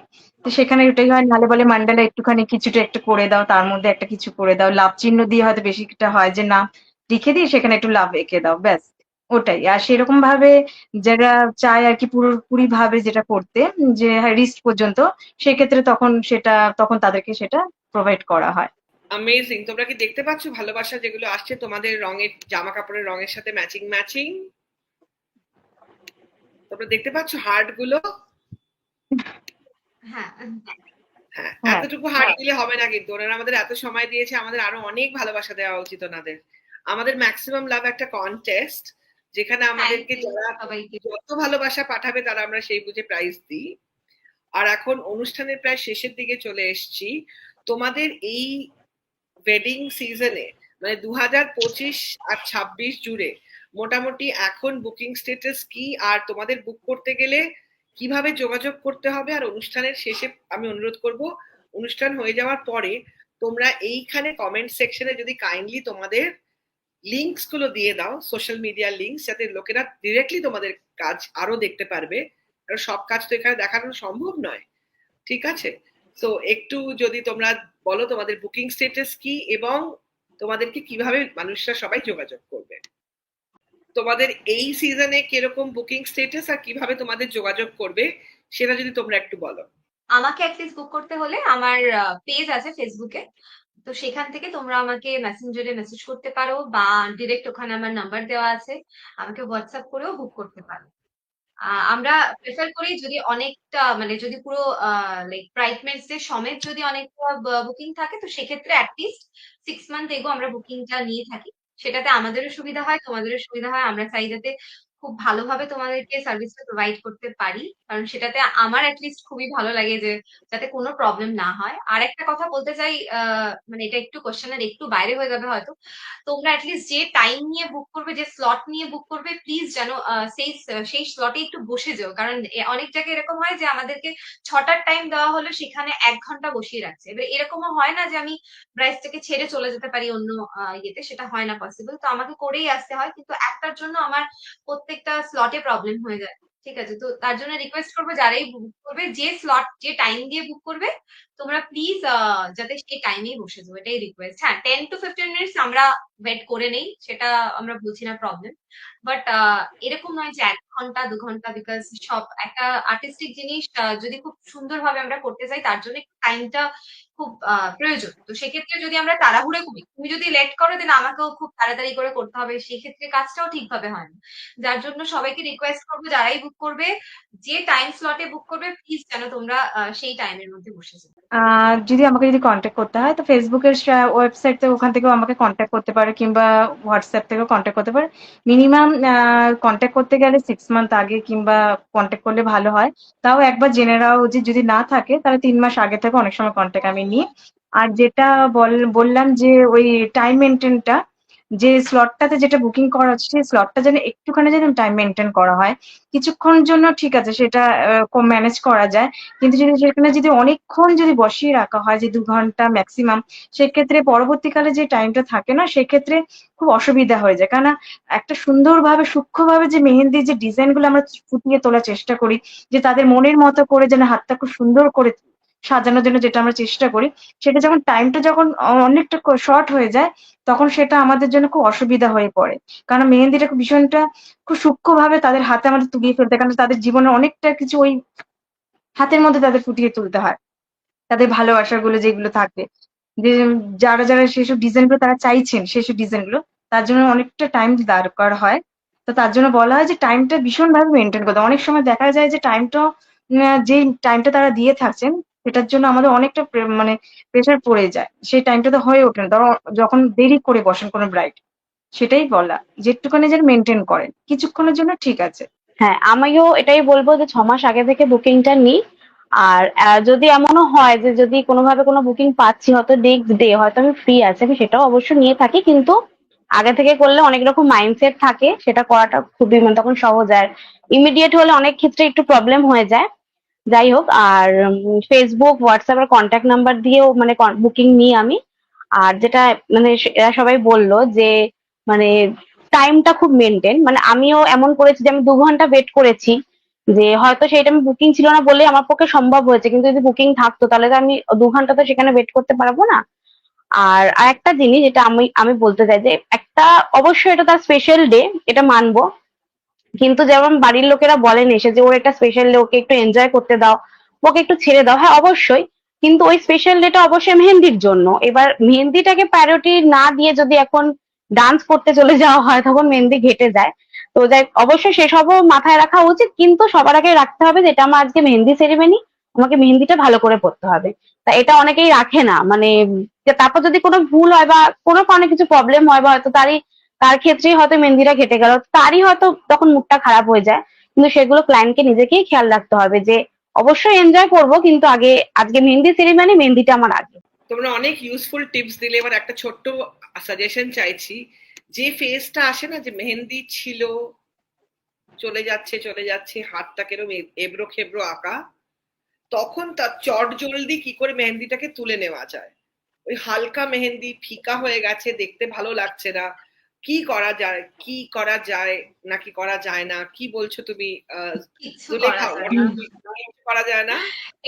তো সেখানে ওটাই হয়। নাহলে বলে মান্ডালা একটুখানি কিছুটা একটু করে দাও, তার মধ্যে একটা কিছু করে দাও, লাভ চিহ্ন দিয়ে হয়তো বেশিটা হয় যে নাম লিখে দিই সেখানে একটু লাভ এঁকে দাও, ব্যাস ওটাই। আর সেরকম ভাবে যারা চায় আর কি পুরোপুরি ভাবে যেটা করতে, যে রিস্ট পর্যন্ত, সেক্ষেত্রে তখন তাদেরকে সেটা প্রোভাইড করা হয়। অ্যামেজিং। তোমরা কি দেখতে পাচ্ছ ভালোবাসা যেগুলো আসছে তোমাদের রঙের জামা কাপড়ের রঙের সাথে ম্যাচিং ম্যাচিং? তোমরা দেখতে পাচ্ছ হার্ট গুলো? হ্যাঁ, হ্যাঁ, হ্যাঁ, এতটুকু হার্ট দিলে হবে না, কিন্তু ওনারা আমাদের এত সময় দিয়েছে, আমাদের আরো অনেক ভালোবাসা দেওয়া উচিত ওনাদের। আমাদের ম্যাক্সিমাম লাভ একটা কন্টেস্ট, যেখানে আমাদেরকে থ্যাংক ইউ যারা সবাইকে। যত ভালোবাসা পাঠাবে তারা আমরা সেই বুঝে প্রাইজ দিই। আর এখন অনুষ্ঠানের প্রায় শেষের দিকে চলে এসেছি। তোমাদের এই ওয়েডিং সিজনে মানে 2025 আর 26 জুড়ে মোটামুটি এখন বুকিং স্ট্যাটাস কি, আর তোমাদের বুক করতে গেলে কিভাবে যোগাযোগ করতে হবে? আর অনুষ্ঠানের শেষে আমি অনুরোধ করব, অনুষ্ঠান হয়ে যাওয়ার পরে তোমরা এইখানে কমেন্ট সেকশনে যদি কাইন্ডলি তোমাদের লিঙ্কস গুলো দিয়ে দাও, সোশ্যাল মিডিয়া লিঙ্কস, যাতে লোকেরা ডিরেক্টলি তোমাদের কাজ আরো দেখতে পারবে। কারণ সব কাজ তো এখানে দেখানো সম্ভব নয়, ঠিক আছে? তো একটু যদি তোমরা বলো তোমাদের বুকিং স্ট্যাটাস কি, এবং তোমাদেরকে কিভাবে মানুষরা সবাই যোগাযোগ করবে। তোমাদের এই সিজনে কিরকম বুকিং স্ট্যাটাস আর কিভাবে তোমাদের যোগাযোগ করবে সেটা যদি তোমরা একটু বলো। আমাকে অ্যাটলিস্ট বুক করতে হলে আমার পেজ আছে ফেসবুকে, তো সেখান থেকে তোমরা আমাকে মেসেঞ্জারে মেসেজ করতে পারো, বা ডিরেক্ট ওখানে আমার নাম্বার দেওয়া আছে, আমাকে হোয়াটসঅ্যাপ করেও বুক করতে পারো। আমরা প্রেফার করি যদি অনেকটা মানে যদি পুরো লাইক ব্রাইডমেডস দের সমেত যদি অনেকটা বুকিং থাকে, তো সেক্ষেত্রে অ্যাটলিস্ট 6 মান্থ এগো আমরা বুকিংটা নিয়ে থাকি। সেটাতে আমাদেরও সুবিধা হয়, তোমাদেরও সুবিধা হয়। আমরা চাই যাতে খুব ভালোভাবে তোমাদেরকে সার্ভিসটা প্রোভাইড করতে পারি, কারণ সেটাতে আমার অ্যাটলিস্ট খুবই ভালো লাগে যে যাতে কোনো প্রবলেম না হয়। আর একটা কথা বলতে চাই, মানে এটা একটু কোশ্চেনের একটু বাইরে হয়ে যাবে হয়তো, তোমরা অ্যাটলিস্ট যে টাইম নিয়ে বুক করবে, যে স্লট নিয়ে বুক করবে, প্লিজ যেন সেই স্লটে একটু বসে যাও। কারণ অনেক জায়গায় এরকম হয় যে আমাদেরকে 6টার টাইম দেওয়া হলো, সেখানে 1 ঘন্টা বসিয়ে রাখছে। এবার এরকমও হয় না যে আমি ব্রাইডটাকে ছেড়ে চলে যেতে পারি অন্য ইয়েতে, সেটা হয় না পসিবল, তো আমাকে করেই আসতে হয়। কিন্তু একটার জন্য আমার প্রত্যেকটা স্লটে প্রবলেম হয়ে যায়। ঠিক আছে, তো তার জন্য রিকোয়েস্ট করবো যারাই বুক করবে, যে স্লট যে টাইম দিয়ে বুক করবে, তোমরা প্লিজ যাতে সেই টাইমেই বসে যাও, এটাই রিকোয়েস্ট। হ্যাঁ, 10 to 15 মিনিটস আমরা ওয়েট করে নেই, সেটা আমরা বলছি না প্রবলেম, বাট এরকম নয় যে 1 ঘন্টা 2 ঘন্টা, বিকজ সব একটা আর্টিস্টিক জিনিস যদি খুব সুন্দরভাবে আমরা করতে চাই তার জন্য টাইমটা খুব খুব প্রয়োজন। তো সেক্ষেত্রে যদি আমরা তাড়াহুড়ো করি, তুমি যদি লেট করো দেন আমাকেও খুব তাড়াতাড়ি করে করতে হবে, সেক্ষেত্রে কাজটাও ঠিকভাবে হয় না। যার জন্য সবাইকে রিকোয়েস্ট করবো যারাই বুক করবে, যে টাইম স্লটে বুক করবে প্লিজ যেন তোমরা সেই টাইমের মধ্যে বসে যাও। যদি আমাকে কন্ট্যাক্ট করতে হয় তো ফেসবুকের ওয়েবসাইট থেকে ওখান থেকেও আমাকে কন্ট্যাক্ট করতে পারে, কিংবা হোয়াটসঅ্যাপ থেকেও কন্ট্যাক্ট করতে পারে। মিনিমাম কন্ট্যাক্ট করতে গেলে 6 মান্থ আগে কিংবা কন্ট্যাক্ট করলে ভালো হয়। তাও একবার জেনে নেওয়া উচিত, যদি না থাকে তাহলে 3 মাস আগে থেকে অনেক সময় কন্ট্যাক্ট আমি নিই। আর যেটা বললাম যে ওই টাইম মেনটেনটা, যে স্লটটাতে যেটা বুকিং করা হচ্ছে সেই স্লটটা যেন একটুখানি যেন টাইম মেনটেন করা হয়। কিছুক্ষণের জন্য ঠিক আছে, সেটা ম্যানেজ করা যায়, কিন্তু সেখানে অনেকক্ষণ বসিয়ে রাখা হয়, যে 2 ঘন্টা ম্যাক্সিমাম, সেক্ষেত্রে পরবর্তীকালে যে টাইমটা থাকে না, সেক্ষেত্রে খুব অসুবিধা হয়ে যায়। কারণ একটা সুন্দরভাবে সূক্ষ্মভাবে যে মেহেন্দির যে ডিজাইন গুলো আমরা ফুটিয়ে তোলার চেষ্টা করি, যে তাদের মনের মতো করে যেন হাতটা খুব সুন্দর করে সাজানোর জন্য যেটা আমরা চেষ্টা করি, সেটা যখন টাইমটা অনেকটা শর্ট হয়ে যায়, তখন সেটা আমাদের জন্য খুব অসুবিধা হয়ে পড়ে। কারণ মেহেন্দিটা ভীষণটা খুব সূক্ষ্মভাবে তাদের হাতে আমাদের তুলিয়ে ফেলতে হয়, কারণ তাদের জীবনের অনেকটা কিছু ওই হাতের মধ্যে তাদের ফুটিয়ে তুলতে হয়। তাদের ভালোবাসার গুলো যেগুলো থাকে, যে যারা যারা সেসব ডিজাইন গুলো তারা চাইছেন, সেসব ডিজাইন গুলো তার জন্য অনেকটা টাইম দরকার হয়। তো তার জন্য বলা হয় যে টাইমটা ভীষণ ভাবে মেনটেন করতে হয়। অনেক সময় দেখা যায় যে টাইমটা, যে টাইমটা তারা দিয়ে থাকছেন, সেটার জন্য আমাদের অনেকটা মানে প্রেশার পড়ে যায়, সেই টাইমটা তো হয়ে ওঠে না। ধরো যখন দেরি করে বসেন কোনো ব্রাইড, সেটাই বলা যে একটুখানি যেন মেনটেন করেন, কিছুক্ষণের জন্য ঠিক আছে। হ্যাঁ, আমিও এটাই বলবো যে 6 মাস আগে থেকে বুকিংটা নিই। আর যদি এমনও হয় যে যদি কোনোভাবে কোনো বুকিং পাচ্ছি, হয়তো নেক্সট ডে হয়তো আমি ফ্রি আছি, আমি সেটাও অবশ্য নিয়ে থাকি, কিন্তু আগে থেকে করলে অনেক রকম মাইন্ডসেট থাকে, সেটা করাটা খুবই মানে তখন সহজ। আর ইমিডিয়েট হলে অনেক ক্ষেত্রে একটু প্রবলেম হয়ে যায়। যাই হোক, আর ফেসবুক, হোয়াটসঅ্যাপ এর কন্ট্যাক্ট নাম্বার দিয়েও মানে বুকিং নিই আমি। আর যেটা মানে এরা সবাই বললো যে মানে টাইমটা খুব মেনটেন, মানে আমিও এমন করেছি যে আমি 2 ঘন্টা ওয়েট করেছি, যে হয়তো সেই টাইমে বুকিং ছিল না বলে আমার পক্ষে সম্ভব হয়েছে, কিন্তু যদি বুকিং থাকতো তাহলে তো আমি 2 ঘন্টা তো সেখানে ওয়েট করতে পারবো না। আর আরেকটা জিনিস যেটা আমি আমি বলতে চাই, যে একটা অবশ্যই এটা তার স্পেশাল ডে, এটা মানবো, কিন্তু যেমন বাড়ির লোকেরা বলেন এসে যে ওর একটা স্পেশাল ডে, ওকে একটু এনজয় করতে দাও, ওকে একটু ছেড়ে দাও, হ্যাঁ অবশ্যই, কিন্তু ওই স্পেশাল ডেটা অবশ্যই মেহেন্দির জন্য। এবার মেহেন্দিটাকে প্রায়োরিটি না দিয়ে যদি এখন ডান্স করতে চলে যাওয়া হয়, তখন মেহেন্দি ঘেটে যায়। তো যাই অবশ্যই সেসবও মাথায় রাখা উচিত, কিন্তু সবার আগে রাখতে হবে যে এটা আমার আজকে মেহেন্দি সেরিমনি, আমাকে মেহেন্দিটা ভালো করে পড়তে হবে। তা এটা অনেকেই রাখে না, মানে যে তারপর যদি কোনো ভুল হয় বা কোনো কারণে কিছু প্রবলেম হয়, বা হয়তো তার ক্ষেত্রেই হয়তো মেহেন্দিটা ঘেটে গেল, তারই হয়তো তখন মুডটা খারাপ হয়ে যায়। কিন্তু সেগুলো ক্লায়েন্টকে নিজেকেই খেয়াল রাখতে হবে যে অবশ্যই এনজয় করব, কিন্তু আগে আজকে মেহেন্দি সেরিমনি, মেহেন্দিটা আমার আগে। তোমরা অনেক ইউজফুল টিপস দিলে। এবার একটা ছোট্ট সাজেশন চাইছি। যে ফেজটা আসে না, যে মেহেন্দি ছিল, চলে যাচ্ছে চলে যাচ্ছে, হাতটা কেরম এবড়ো খেবড়ো আঁকা, তখন তার চট জলদি কি করে মেহেন্দিটাকে তুলে নেওয়া যায়। ওই হালকা মেহেন্দি ফিকা হয়ে গেছে, দেখতে ভালো লাগছে না, কি করা যায়, কি করা যায় নাকি করা যায় না, কি বলছো তুমি? কিচ্ছু জুলেখা, করা যায় না। কিছু করা যায় না?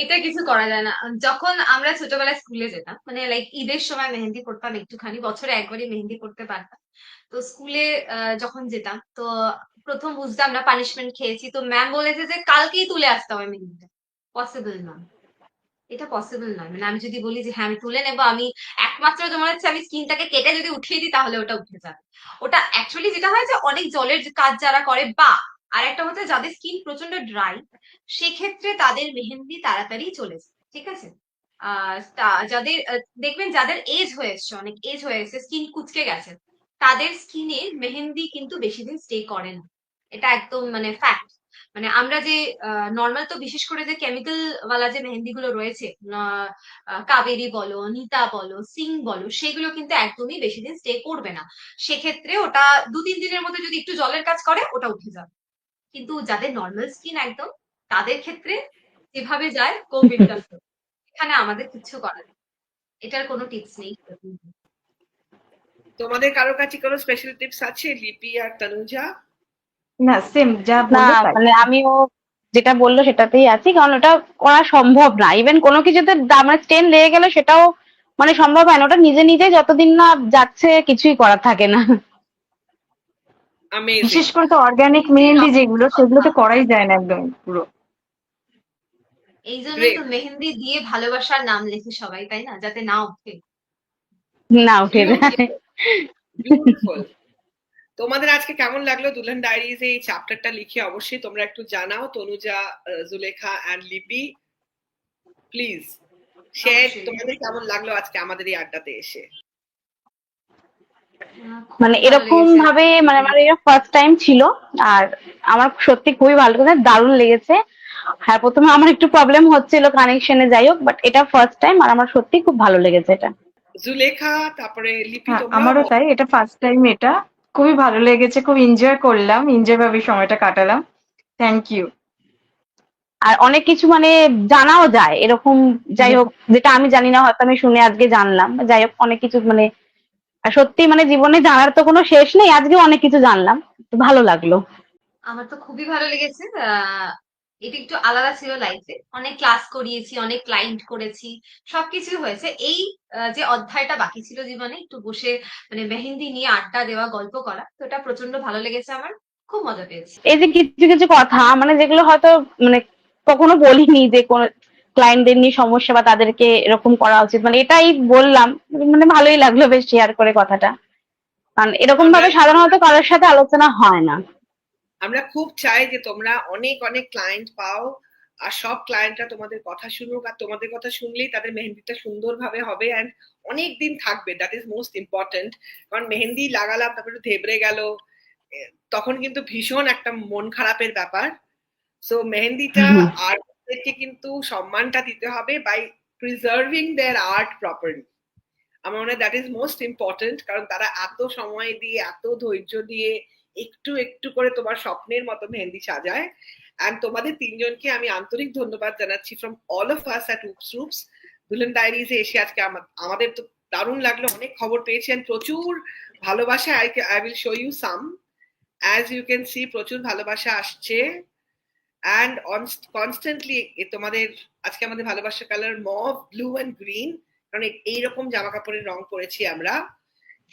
এটা কিছু করা যায় না। যখন আমরা ছোটবেলায় স্কুলে যেতাম, মানে লাইক ঈদের সময় মেহেন্দি করতাম একটুখানি, বছরে একবারই মেহেন্দি করতে পারতাম। তো স্কুলে যখন যেতাম, তো প্রথম বুঝতাম না, পানিশমেন্ট খেয়েছি, তো ম্যাম বলেছে যে কালকেই তুলে আসতে হবে মেহেন্দিটা। পসিবল না, এটা পসিবল নয়। মানে আমি যদি বলি যে হ্যাঁ আমি তুলে নেবো, আমি একমাত্র তোমার হচ্ছে আমি স্কিনটাকে কেটে যদি উঠিয়ে দিই তাহলে ওটা উঠে যাবে। ওটা অ্যাকচুয়ালি যেটা হয় যে অনেক জলের কাজ যারা করে, বা আর একটা হচ্ছে যাদের স্কিন প্রচন্ড ড্রাই, সেক্ষেত্রে তাদের মেহেন্দি তাড়াতাড়ি চলে যায়, ঠিক আছে। যাদের দেখবেন যাদের এজ হয়েছে, অনেক এজ হয়েছে, স্কিন কুচকে গেছে, তাদের স্কিনে মেহেন্দি কিন্তু বেশি দিন স্টে করে না। এটা একদম মানে ফ্যাক্ট। মানে আমরা যে নর্মাল, তো বিশেষ করে যে কেমিক্যাল ওয়ালা যে মেহেন্দি গুলো রয়েছে, কাবেরী বলো, নিতা বলো, সিং বলো, সেগুলো কিন্তু একদমই বেশি দিন স্টে করবে না। সেক্ষেত্রে ওটা 2-3 দিনের মধ্যে যদি একটু জলের কাজ করে ওটা উঠে যাবে। কিন্তু যাদের নর্মাল স্কিন একদম, তাদের ক্ষেত্রে যেভাবে যায় গো উইথ দ্য ফ্লো। এখানে আমাদের কিচ্ছু করার নেই। এটার কোনো টিপস নেই। তোমাদের কারো কাছে কোনো স্পেশাল টিপস আছে, লিপি আর তনুজা? না, সেম যা না, বললো তাই। মানে আমিও যেটা বললো সেটাতেই আছি, কারণ ওটা করা সম্ভব না। ইভেন কোনো কিছুতে মানে স্টেন লেগে গেলে সেটাও মানে সম্ভব হয় না, ওটা নিজে নিজে যতদিন না যাচ্ছে কিছুই করার থাকে না। অ্যামেজিং। বিশেষ করে তো অর্গানিক মেহেন্দি যেগুলো, সেগুলো তো করাই যায় না একদম পুরো। এই জন্যই গ্রেট, তো মেহেন্দি দিয়ে ভালোবাসার নাম লেখে সবাই, তাই না, যাতে না ওঠে। না উঠে যায়। Beautiful, beautiful. তোমাদের আজকে কেমন লাগলো দুলহান ডায়েরিজ এই চ্যাপ্টারটা লিখে? অবশ্যই তোমরা একটু জানাও, তনুজা, জুলেখা অ্যান্ড লিপি, প্লিজ শেয়ার অবশ্যই। তোমাদের কেমন লাগলো আজকে আমাদের এই আড্ডাতে এসে। খুব মানে ভালো এরকম লেগেছে। ভাবে মানে আমার এটা ফার্স্ট টাইম ছিল। আর আমার সত্যি খুবই ভালো লেগেছে, দারুণ লেগেছে। হ্যাঁ, প্রথমে আমার একটু প্রবলেম হচ্ছিল কানেকশনে, যাই হোক, বাট এটা ফার্স্ট টাইম আর আমার সত্যি খুব ভালো লেগেছে এটা। জুলেখা, তারপরে লিপি, হ্যাঁ, তোমরাও আমারও তাই, এটা ফার্স্ট টাইম, এটা খুবই ভালো লেগেছে, খুব এনজয় করলাম, এনজয় ভাবে সময়টা কাটালাম। Thank you. আর অনেক কিছু মানে জানাও যায় এরকম, যাই হোক, যেটা আমি জানি না হয়তো আমি শুনে আজকে জানলাম, যাই হোক অনেক কিছু মানে সত্যি মানে জীবনে জানার তো কোনো শেষ নেই, আজকে অনেক কিছু জানলাম, তো ভালো লাগলো। আমার তো খুবই ভালো লেগেছে। এটা একটু আলাদা ছিল লাইফে। অনেক ক্লাস করিয়েছি, অনেক ক্লায়েন্ট করেছি, সবকিছু হয়েছে। এই যে অধ্যায়টা বাকি ছিল জীবনে, একটু বসে মানে মেহেন্দি নিয়ে আড্ডা দেওয়া, গল্প করা, তো এটা প্রচন্ড ভালো লেগেছে আমার। খুব মজা পেয়েছি। এই যে কিছু কিছু কথা মানে যেগুলো হয়তো মানে কখনো বলিনি, যে কোন ক্লায়েন্টদের নিয়ে সমস্যা বা তাদেরকে এরকম করা উচিত, মানে এটাই বললাম। মানে ভালোই লাগলো বেশ শেয়ার করে কথাটা, কারণ এরকম আমরা ভাবে সাধারণত কারোর সাথে আলোচনা হয় না। আমরা খুব চাই যে তোমরা অনেক অনেক ক্লায়েন্ট পাও, আর সব ক্লায়েন্টরা তোমাদের কথা শুনুক, আর তোমাদের কথা শুনলেই তাদের মেহেন্দিটা সুন্দরভাবে হবে অ্যান্ড অনেক দিন থাকবে। That is most important. কারণ মেহেন্দি লাগালাম তারপরে ধেবড়ে গেল, তখন কিন্তু ভীষণ একটা মন খারাপের ব্যাপার। সো মেহেন্দিটা আর ওদেরকে কিন্তু সম্মানটা দিতে হবে by preserving their art properly. আমার মনে হয় দ্যাট ইজ মোস্ট ইম্পর্টেন্ট, কারণ তারা এত সময় দিয়ে, এত ধৈর্য দিয়ে একটু একটু করে তোমার স্বপ্নের মতো মেহেন্দি সাজায়। অ্যান্ড তোমাদের তিনজনকে আমি আন্তরিক ধন্যবাদ জানাচ্ছি from all of us at উপস রুপস। দুলহান ডায়েরিজে এসে আজকে আমাদের তো দারুণ লাগলো, অনেক খবর পেয়েছেন, প্রচুর ভালোবাসা। I will show you some, as you can see প্রচুর ভালোবাসা আসছে। অ্যান্ড কনস্ট্যান্টলি তোমাদের আজকে আমাদের ভালোবাসার colour mauve, blue and green, কারণ এইরকম জামা কাপড়ের রং করেছি আমরা।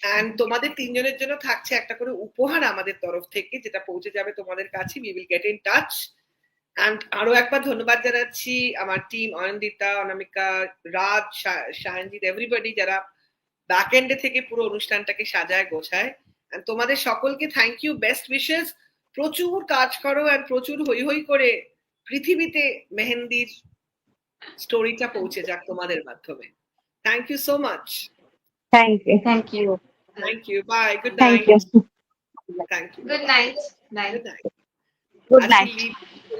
অ্যান্ড তোমাদের তিনজনের জন্য থাকছে একটা করে উপহার আমাদের তরফ থেকে, যেটা পৌঁছে যাবে তোমাদের কাছে। We will get in touch. And আরো একবার ধন্যবাদ জানাচ্ছি আমার টিম, অয়ন্দিতা, অনামিকা, রাজ, শাহানজিৎ, এভরিবডি, যারা ব্যাক এন্ডে থেকে পুরো অনুষ্ঠানটাকে সাজায় গোছায়। And তোমাদের সকলকে থ্যাংক ইউ, বেস্ট উইশেস। প্রচুর কাজ করো আর প্রচুর হই হই করে পৃথিবীতে মেহেন্দির স্টোরিটা পৌঁছে যাক তোমাদের মাধ্যমে। Thank you so much. Thank you. Thank you. Thank you, bye, good thank night. You. Thank you, good night. Bye. Good night. Good আজকে নাইট।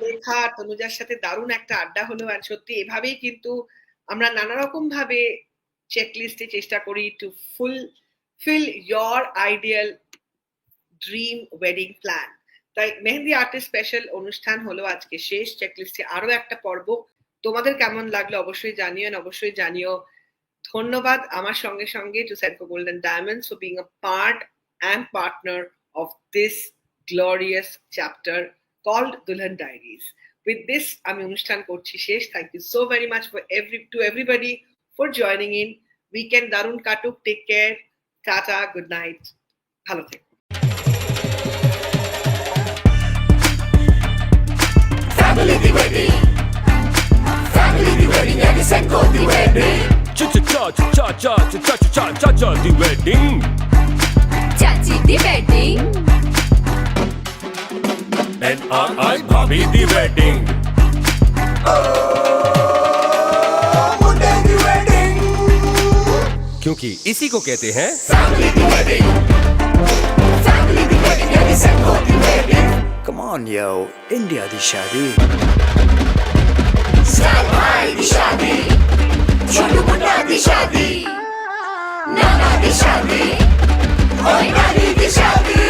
লেখা তনুজার সাথে দারুণ একটা আড্ডা হলো। আর সত্যি এভাবেই কিন্তু আমরা নানা রকম ভাবে চেকলিস্টে চেষ্টা করি two fulfil your ideal dream wedding plan. তাই মেহেন্দি আর্টিস্ট স্পেশাল অনুষ্ঠান হলো আজকে শেষ। চেকলিস্টে আরো একটা পর্ব। তোমাদের কেমন লাগলো অবশ্যই জানিও, অবশ্যই জানিও। ধন্যবাদ আমার সঙ্গে সঙ্গে two Senco Golden Diamonds for being a part and partner of this glorious chapter called Dulhan Diaries. With this, আমি অনুষ্ঠান করছি শেষ। Thank you so very much to everybody for joining in. Weekend দারুণ কাটুক, take care, tata, good night, ভালো থেকো। Family the wedding, and the Senco the wedding. Cha the wedding. Chachi the wedding. NRI Bhabhi the wedding. Munde the wedding. क्योंकि इसी को कहते हैं Family the wedding. Family the wedding and the Senco the wedding. Come on yo, India di shadi. Style bhai the shadi. Chotu munna the shadi. Nana the shadi. Oi nani the shadi.